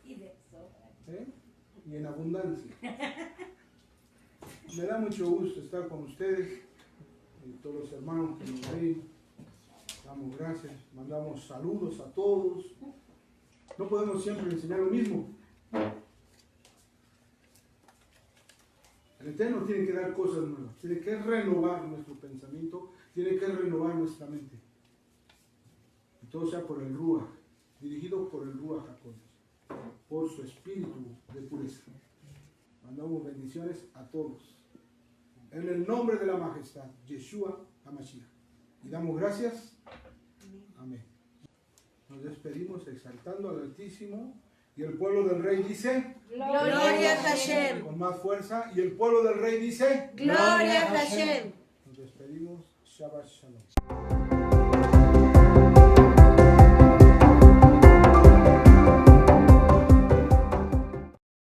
Y en abundancia. Me da mucho gusto estar con ustedes y todos los hermanos que nos ven. Damos gracias, mandamos saludos a todos. No podemos siempre enseñar lo mismo. El Eterno tiene que dar cosas nuevas, tiene que renovar nuestro pensamiento, tiene que renovar nuestra mente. Y todo sea por el Ruach, dirigido por el Ruach HaKodesh, por su espíritu de pureza. Mandamos bendiciones a todos. En el nombre de la majestad, Yeshua HaMashiach. Y damos gracias. Amén. Nos despedimos exaltando al Altísimo. Y el pueblo del Rey dice: Gloria a Hashem. Con más fuerza. Y el pueblo del Rey dice: Gloria a Hashem. Nos despedimos. Shabbat Shalom.